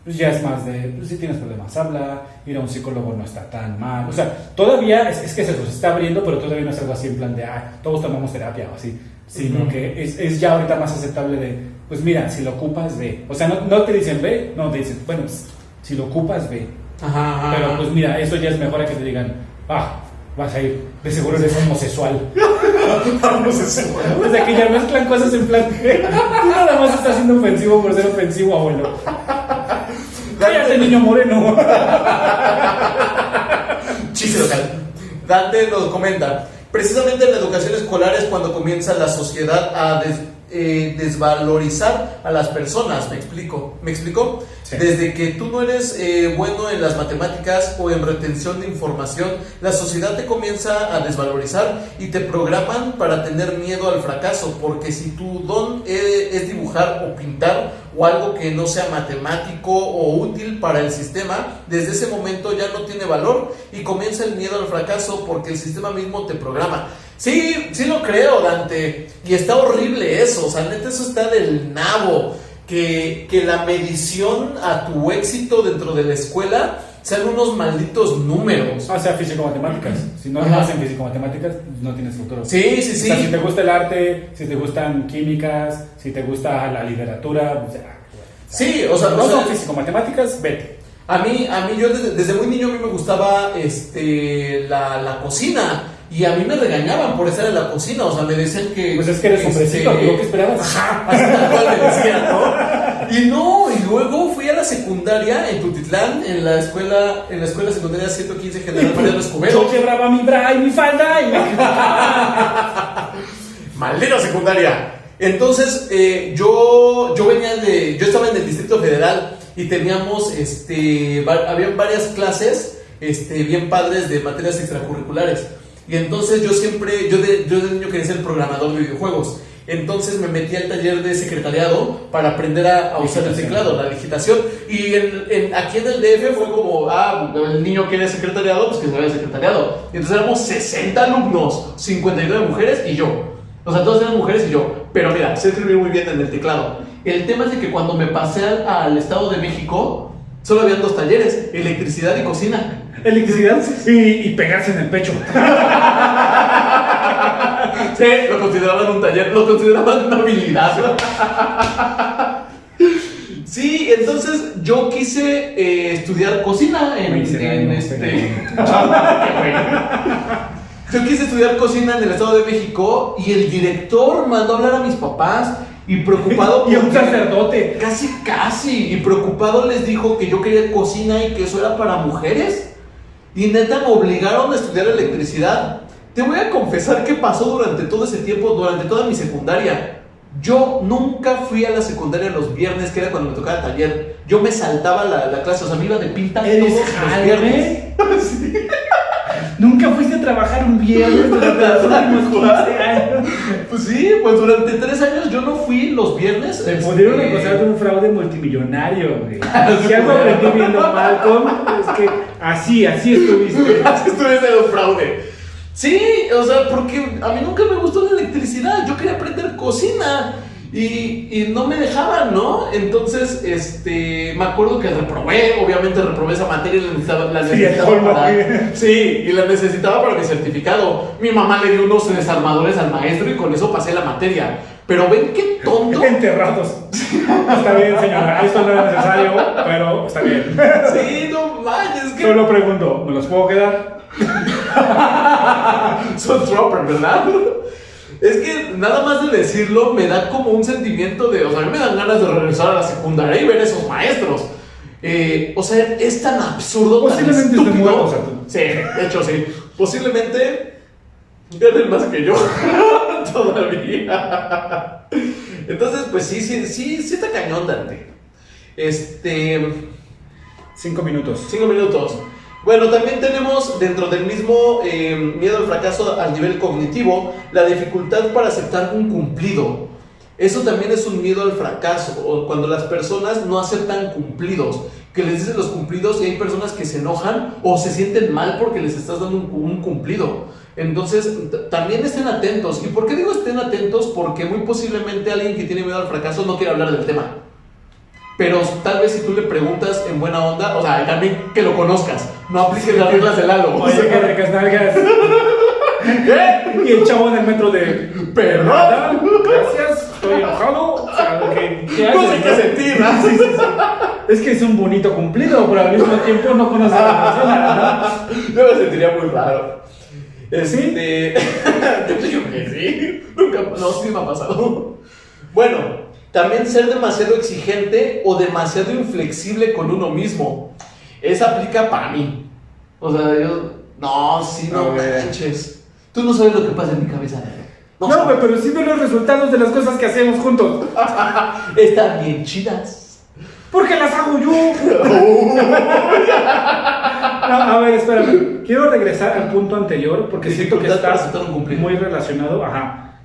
pues ya es más de, pues si tienes problemas, habla, ir a un psicólogo no está tan mal. O sea, todavía es que eso se está abriendo, pero todavía no es algo así en plan de, todos tomamos terapia o así. Sino que es ya ahorita más aceptable de, pues mira, si lo ocupas, ve. O sea, no te dicen ve, no te dicen, bueno, pues, si lo ocupas, ve. Ajá. Pero pues mira, eso ya es mejor a que te digan, vas a ir, de seguro eres homosexual. O sea, que ya mezclan cosas en plan, tú nada más estás siendo ofensivo por ser ofensivo, abuelo. Cállate, niño moreno. Chiste local. Dante nos comenta: precisamente en la educación escolar es cuando comienza la sociedad a desvalorizar a las personas. ¿Me explico? Sí. Desde que tú no eres bueno en las matemáticas o en retención de información, la sociedad te comienza a desvalorizar y te programan para tener miedo al fracaso, porque si tu don es dibujar o pintar o algo que no sea matemático o útil para el sistema, desde ese momento ya no tiene valor y comienza el miedo al fracaso porque el sistema mismo te programa. Sí lo creo, Dante, y está horrible eso, o sea, neta, eso está del nabo, que la medición a tu éxito dentro de la escuela sean unos malditos números. O sea, físico-matemáticas. Si no lo hacen físico-matemáticas, no tienes futuro. Sí. O sea, si te gusta el arte, si te gustan químicas, si te gusta la literatura, o sea, sí, o sea, no son físico-matemáticas, vete. A mí yo desde muy niño a mí me gustaba la cocina. Y a mí me regañaban por estar en la cocina, o sea, me decían que... Pues es que eres hombrecito, ¿qué esperabas? Ajá, así tal cual me decían, ¿no? Y luego fui a la secundaria en Tutitlán, en la escuela secundaria 115 General Mariano Escobedo. Yo quebraba mi bra y mi falda y... ¡Maldita secundaria! Entonces, yo estaba en el Distrito Federal y teníamos, habían varias clases, bien padres de materias extracurriculares. Y entonces yo de niño quería ser programador de videojuegos. Entonces me metí al taller de secretariado para aprender a usar el teclado, la digitación. Y aquí en el DF fue como, el niño quiere secretariado, pues que se vaya secretariado. Y entonces éramos 60 alumnos, 59 mujeres y yo. O sea, todas eran mujeres y yo. Pero mira, sé escribir muy bien en el teclado. El tema es de que cuando me pasé al Estado de México, solo habían 2 talleres, electricidad y cocina. Electricidad y pegarse en el pecho. Sí, lo consideraban un taller, lo consideraban una habilidad. Sí, entonces yo quise estudiar cocina Yo quise estudiar cocina en el Estado de México y el director mandó a hablar a mis papás y preocupado y a un sacerdote. Casi, y preocupado les dijo que yo quería cocina y que eso era para mujeres. Y neta me obligaron a estudiar electricidad. Te voy a confesar qué pasó durante todo ese tiempo, durante toda mi secundaria. Yo nunca fui a la secundaria los viernes, que era cuando me tocaba el taller. Yo me saltaba la clase, o sea, me iba de pinta todos los viernes. Sí. ¿Nunca fuiste a trabajar un viernes durante los últimos 15 años? Pues sí, pues durante 3 años yo no fui los viernes. Te pudieron acusar de un fraude multimillonario, güey. Si algo aprendí viendo Malcolm, es que así estuviste. Así estuviste en un fraude. Sí, o sea, porque a mí nunca me gustó la electricidad, yo quería aprender cocina y no me dejaban, ¿no? Entonces, me acuerdo que obviamente reprobé esa materia y la necesitaba y la necesitaba para mi certificado. Mi mamá le dio unos desarmadores al maestro y con eso pasé la materia. Pero ven qué tonto. Enterrados. Está bien, señora, esto no era necesario, pero está bien. Sí, no manches, que... Solo pregunto, ¿me los puedo quedar? Son tropper, ¿verdad? Es que nada más de decirlo me da como un sentimiento de, o sea, a mí me dan ganas de regresar a la secundaria y ver esos maestros. O sea, es tan absurdo, posiblemente tan estúpido. O sea, tú. Sí, de hecho sí. Posiblemente ganen más que yo todavía. Entonces, pues sí está cañón, Dante. 5 minutos. 5 minutos. Bueno, también tenemos dentro del mismo miedo al fracaso al nivel cognitivo, la dificultad para aceptar un cumplido. Eso también es un miedo al fracaso, o cuando las personas no aceptan cumplidos, que les dices los cumplidos y hay personas que se enojan o se sienten mal porque les estás dando un cumplido. Entonces, también estén atentos. ¿Y por qué digo estén atentos? Porque muy posiblemente alguien que tiene miedo al fracaso no quiere hablar del tema. Pero tal vez si tú le preguntas en buena onda, o sea, también que lo conozcas, no apliques las reglas del Lalo. Oye, qué ricas nalgas. ¿Qué? Y el chavo en el metro de... ¿Perdón? Nada, gracias, estoy enojado. O sea, ¿qué No sé haces, qué sentir, ¿no? Sí. Es que es un bonito cumplido, pero al mismo tiempo no conoces a la persona, ¿no? Yo me sentiría muy raro. ¿Sí? Yo digo que sí. Nunca, no, sí me ha pasado. Bueno, también ser demasiado exigente o demasiado inflexible con uno mismo. Esa aplica para mí. O sea, no manches. Tú no sabes lo que pasa en mi cabeza. No, güey, pero sí veo los resultados de las cosas que hacemos juntos. Están bien chidas. Porque las hago yo. A ver, espérame. Quiero regresar al punto anterior porque siento que está muy relacionado,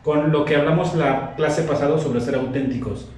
con lo que hablamos la clase pasada sobre ser auténticos.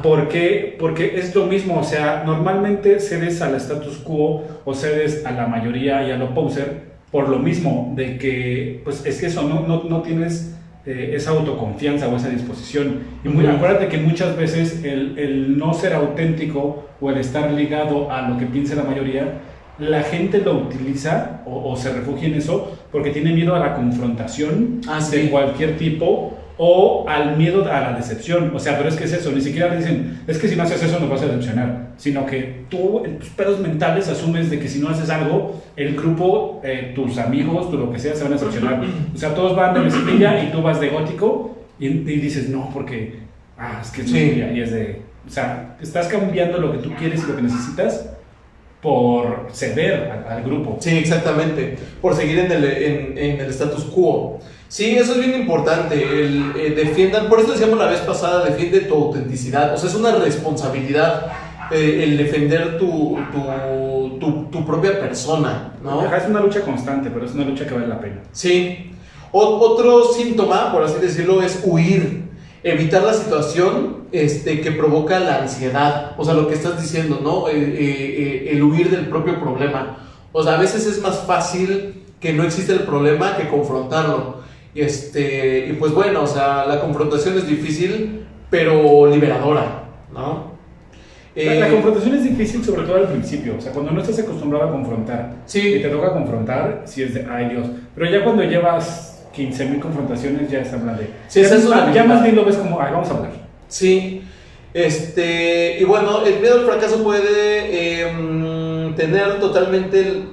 ¿Por qué? Porque es lo mismo, o sea, normalmente cedes al status quo o cedes a la mayoría y a lo poser por lo mismo, de que, pues es que eso, no tienes esa autoconfianza o esa disposición. Y acuérdate que muchas veces el no ser auténtico o el estar ligado a lo que piensa la mayoría, la gente lo utiliza o se refugia en eso porque tiene miedo a la confrontación de cualquier tipo o al miedo a la decepción. O sea, pero es que es eso, ni siquiera le dicen, es que si no haces eso nos vas a decepcionar, sino que tú en tus pedos mentales asumes de que si no haces algo, el grupo, tus amigos, tú lo que sea, se van a decepcionar. O sea, todos van de mezclilla y tú vas de gótico y dices, no, porque, es que es y es de, o sea, estás cambiando lo que tú quieres y lo que necesitas por ceder al grupo. Sí, exactamente, por seguir en el status quo. Sí, eso es bien importante, defiendan, por eso decíamos la vez pasada, defiende tu autenticidad, o sea, es una responsabilidad el defender tu propia persona, ¿no? Es una lucha constante, pero es una lucha que vale la pena. Sí, otro síntoma, por así decirlo, es huir, evitar la situación que provoca la ansiedad, o sea, lo que estás diciendo, ¿no? El huir del propio problema, o sea, a veces es más fácil que no exista el problema que confrontarlo. Y pues bueno, o sea, la confrontación es difícil, pero liberadora, ¿no? La confrontación es difícil, sobre todo al principio, o sea, cuando no estás acostumbrado a confrontar y te toca confrontar, sí es de, ay Dios, pero ya cuando llevas 15,000 confrontaciones ya es hablar de... Sí, ya más bien lo ves como, vamos a hablar. Sí, y bueno, el miedo al fracaso puede tener totalmente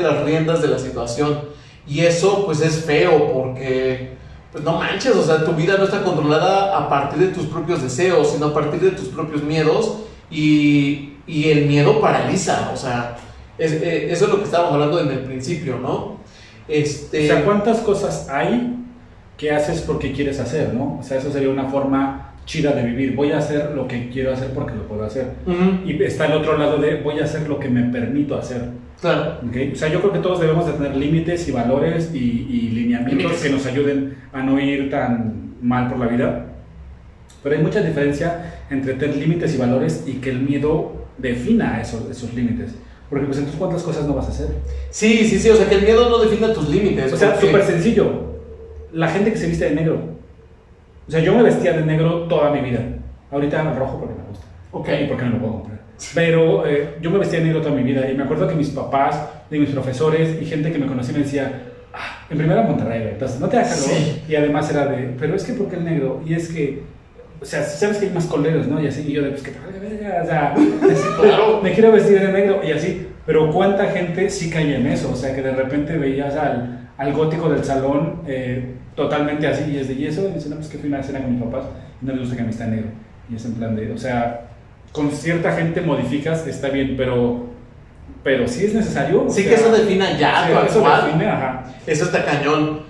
las riendas de la situación. Y eso pues es feo porque, pues no manches, o sea, tu vida no está controlada a partir de tus propios deseos, sino a partir de tus propios miedos y el miedo paraliza, o sea, eso es lo que estábamos hablando en el principio, ¿no? O sea, ¿cuántas cosas hay que haces porque quieres hacer, no? O sea, eso sería una forma chida de vivir. Voy a hacer lo que quiero hacer porque lo puedo hacer. Y está el otro lado de voy a hacer lo que me permito hacer. Claro. ¿Okay? O sea, yo creo que todos debemos de tener límites y valores y lineamientos que nos ayuden a no ir tan mal por la vida. Pero hay mucha diferencia entre tener límites y valores y que el miedo defina esos límites. Porque pues entonces ¿cuántas cosas no vas a hacer? Sí, o sea, que el miedo no defina tus límites. O sea, porque- súper sencillo. La gente que se viste de negro. O sea, yo me vestía de negro toda mi vida. Ahorita rojo porque me gusta. Ok. Y porque no lo puedo comprar. Pero yo me vestía de negro toda mi vida. Y me acuerdo que mis papás, y mis profesores y gente que me conocía me decía, en primera Monterrey, güey, entonces no te da calor. Sí. Y además era de, pero es que ¿por qué el negro? Y es que, o sea, sabes que hay más coleros, ¿no? Y así, y yo de, pues que te valga verga, o sea, Claro. me quiero vestir de negro y así. Pero ¿cuánta gente sí caía en eso? O sea, que de repente veías al gótico del salón totalmente así, y es de, ¿y eso? Y dicen, no, pues que fui a una cena con mis papás y no les gusta que me esté negro. Y es en plan de, o sea, con cierta gente modificas, está bien, pero sí es necesario. Sí, o sea, que eso defina ya sí, tu eso actual. define, ajá. Eso está cañón.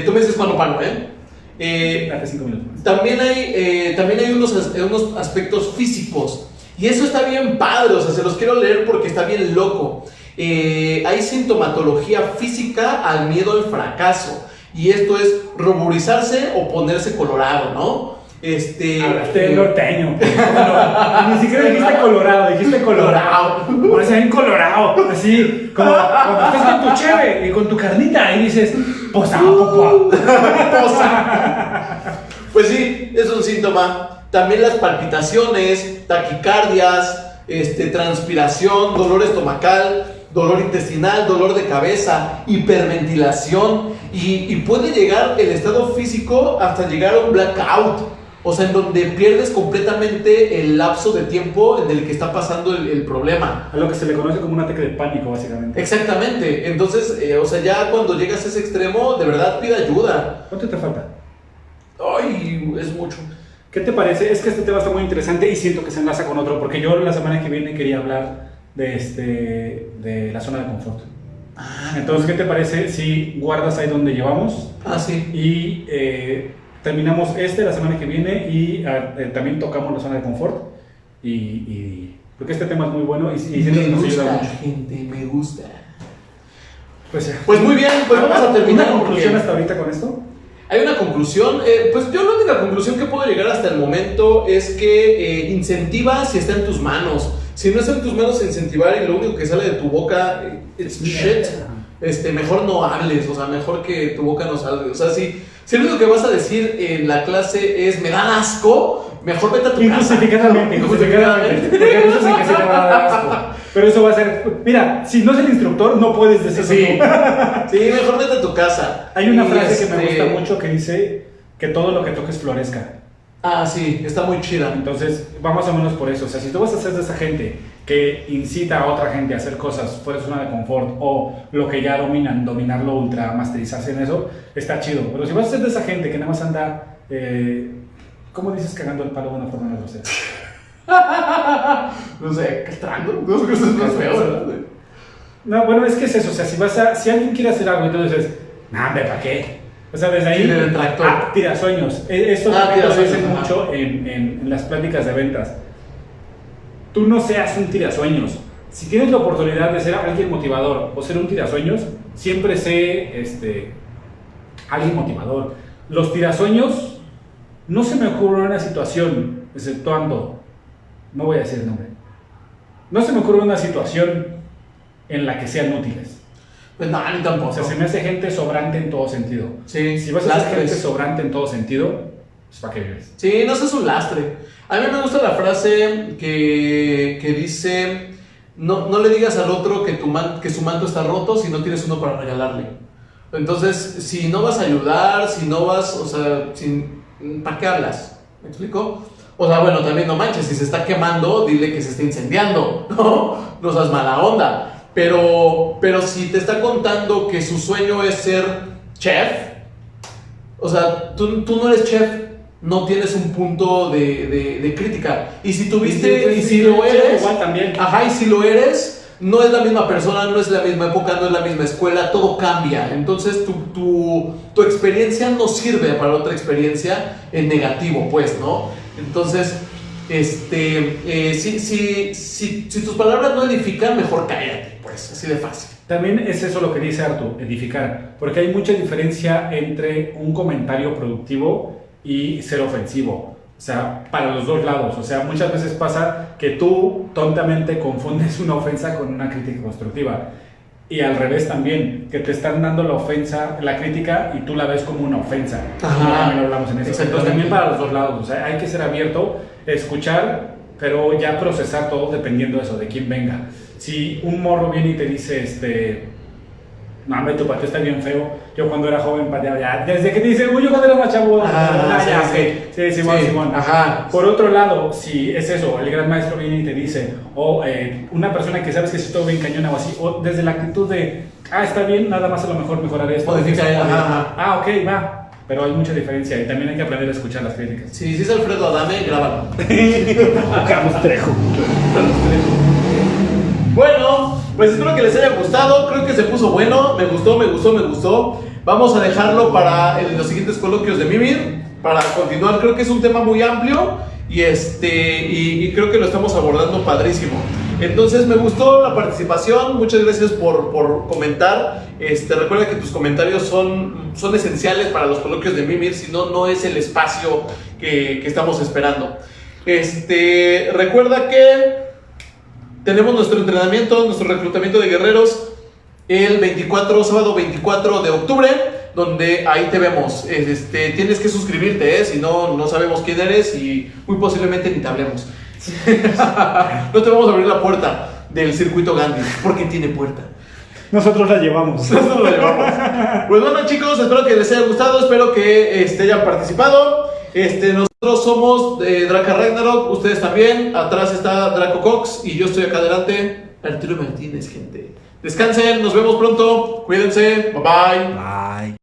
Tú me dices cuando paro, ¿eh? Hace 5 minutos más. También hay unos aspectos físicos. Y eso está bien padre, o sea, se los quiero leer porque está bien loco. Hay sintomatología física al miedo al fracaso. Y esto es ruborizarse o ponerse colorado, ¿no? Hablaste norteño. No, ni siquiera dijiste colorado, dijiste colorado. Por eso en colorado. Así, como cuando estás con tu cheve y con tu carnita y dices, posa, popua. Pues sí, es un síntoma. También las palpitaciones, taquicardias, transpiración, dolor estomacal, dolor intestinal, dolor de cabeza, hiperventilación y puede llegar el estado físico hasta llegar a un blackout. O sea, en donde pierdes completamente el lapso de tiempo en el que está pasando el problema. A lo que se le conoce como un ataque de pánico, básicamente. Exactamente. Entonces, o sea, ya cuando llegas a ese extremo, de verdad pide ayuda. ¿Cuánto te falta? Ay, es mucho. ¿Qué te parece? Es que este tema está muy interesante y siento que se enlaza con otro, porque yo la semana que viene quería hablar de la zona de confort. Entonces, ¿qué te parece si guardas ahí donde llevamos? Sí. Y terminamos la semana que viene y también tocamos la zona de confort. Y porque este tema es muy bueno y siento que nos ayuda mucho. Gente, me gusta. Pues Muy bien, pues vamos a terminar. ¿Una conclusión porque hasta ahorita con esto? Hay una conclusión. Pues yo la única conclusión que puedo llegar hasta el momento es que incentiva si está en tus manos. Si no está en tus manos incentivar y lo único que sale de tu boca es shit, mejor no hables, o sea, mejor que tu boca no salga. O sea, si lo único que vas a decir en la clase es me dan asco, mejor vete a tu casa. Injustificadamente. Porque hay muchos en que se te va a dar asco. Pero eso va a ser. Mira, si no es el instructor, no puedes decir Sí, tú. sí, mejor vete a tu casa. Hay una Y frase que me gusta mucho que dice que todo lo que toques florezca. Sí, está muy chida. Entonces, va más o menos por eso. O sea, si tú vas a ser de esa gente que incita a otra gente a hacer cosas fuera de zona de confort o lo que ya dominan, dominarlo ultra, masterizarse en eso, está chido. Pero si vas a ser de esa gente que nada más anda, ¿cómo dices cagando el palo de una forma no grosera? No sé, castrando. No sé qué es más feo, ¿verdad? No, bueno, es que es eso. O sea, si alguien quiere hacer algo, entonces, ¿para qué? O sea, desde ahí, Sí, del detractor. tirasueños. Esto también lo tirasueños, dicen ajá. mucho en las pláticas de ventas. Tú no seas un tirasueños. Si tienes la oportunidad de ser alguien motivador o ser un tirasueños, siempre sé alguien motivador. Los tirasueños, no se me ocurre una situación, exceptuando, no voy a decir el nombre, no se me ocurre una situación en la que sean útiles. Pues no, ni tampoco. O sea, se me hace gente sobrante en todo sentido. Sí, Si vas a ser lastres. gente sobrante en todo sentido, pues ¿para qué vives? Sí, no seas un lastre. A mí me gusta la frase que dice: no le digas al otro que su manto está roto si no tienes uno para regalarle. Entonces, si no vas a ayudar, si no vas, o sea, ¿para qué hablas? ¿Me explico? O sea, bueno, también no manches, si se está quemando, dile que se está incendiando, ¿no? No seas mala onda. Pero si te está contando que su sueño es ser chef, o sea, tú no eres chef, no tienes un punto de crítica. Y si tuviste, y si lo eres, igual también. ajá, y si lo eres, no es la misma persona, no es la misma época, no es la misma escuela, todo cambia. Entonces tu experiencia no sirve para otra experiencia en negativo, pues, ¿no? Entonces, si tus palabras no edifican, mejor cállate, pues, así de fácil. También es eso lo que dice Artu, edificar, porque hay mucha diferencia entre un comentario productivo y ser ofensivo. O O sea, para los dos lados. O sea, muchas veces pasa que tú tontamente confundes una ofensa con una crítica constructiva. Y al revés también, que te están dando la ofensa, la crítica, y tú la ves como una ofensa. Ajá. Y también hablamos en eso. Entonces Exactamente. también para los dos lados. O sea, hay que ser abierto, escuchar, pero ya procesar todo dependiendo de eso, de quién venga. Si un morro viene y te dice, mame, tu patio está bien feo. Yo cuando era joven pateaba ya. Desde que te dice, uy, yo cuando era más chavo. Ya, sí, ok. Sí, Simón, sí. Simón. Ajá. Por otro lado, si es eso, el gran maestro viene y te dice, o una persona que sabes que es todo bien cañona o así, o desde la actitud de, está bien, nada más a lo mejor mejoraré esto. Modifica, ajá. Ok, va. Pero hay mucha diferencia y también hay que aprender a escuchar las críticas. Si es Alfredo Adame, grábalo. Carlos Trejo. Bueno, pues espero que les haya gustado. Creo que se puso bueno. Me gustó. Vamos a dejarlo para los siguientes coloquios de Mimir. Para continuar, creo que es un tema muy amplio. Y creo que lo estamos abordando padrísimo. Entonces me gustó la participación. Muchas gracias por comentar. Recuerda que tus comentarios son esenciales para los coloquios de Mimir. Si no, no es el espacio que estamos esperando. Recuerda que tenemos nuestro entrenamiento, nuestro reclutamiento de guerreros el sábado 24 de octubre, donde ahí te vemos. Tienes que suscribirte, si no, no sabemos quién eres y muy posiblemente ni te hablemos. No te vamos a abrir la puerta del circuito Gandhi, porque tiene puerta. Nosotros la llevamos. Nosotros la llevamos. Pues bueno, chicos, espero que les haya gustado, espero que hayan participado. Nosotros somos Draca Ragnarok, ustedes también. Atrás está Draco Cox y yo estoy acá adelante, Arturo Martínez, gente. Descansen, nos vemos pronto, cuídense, bye bye. Bye.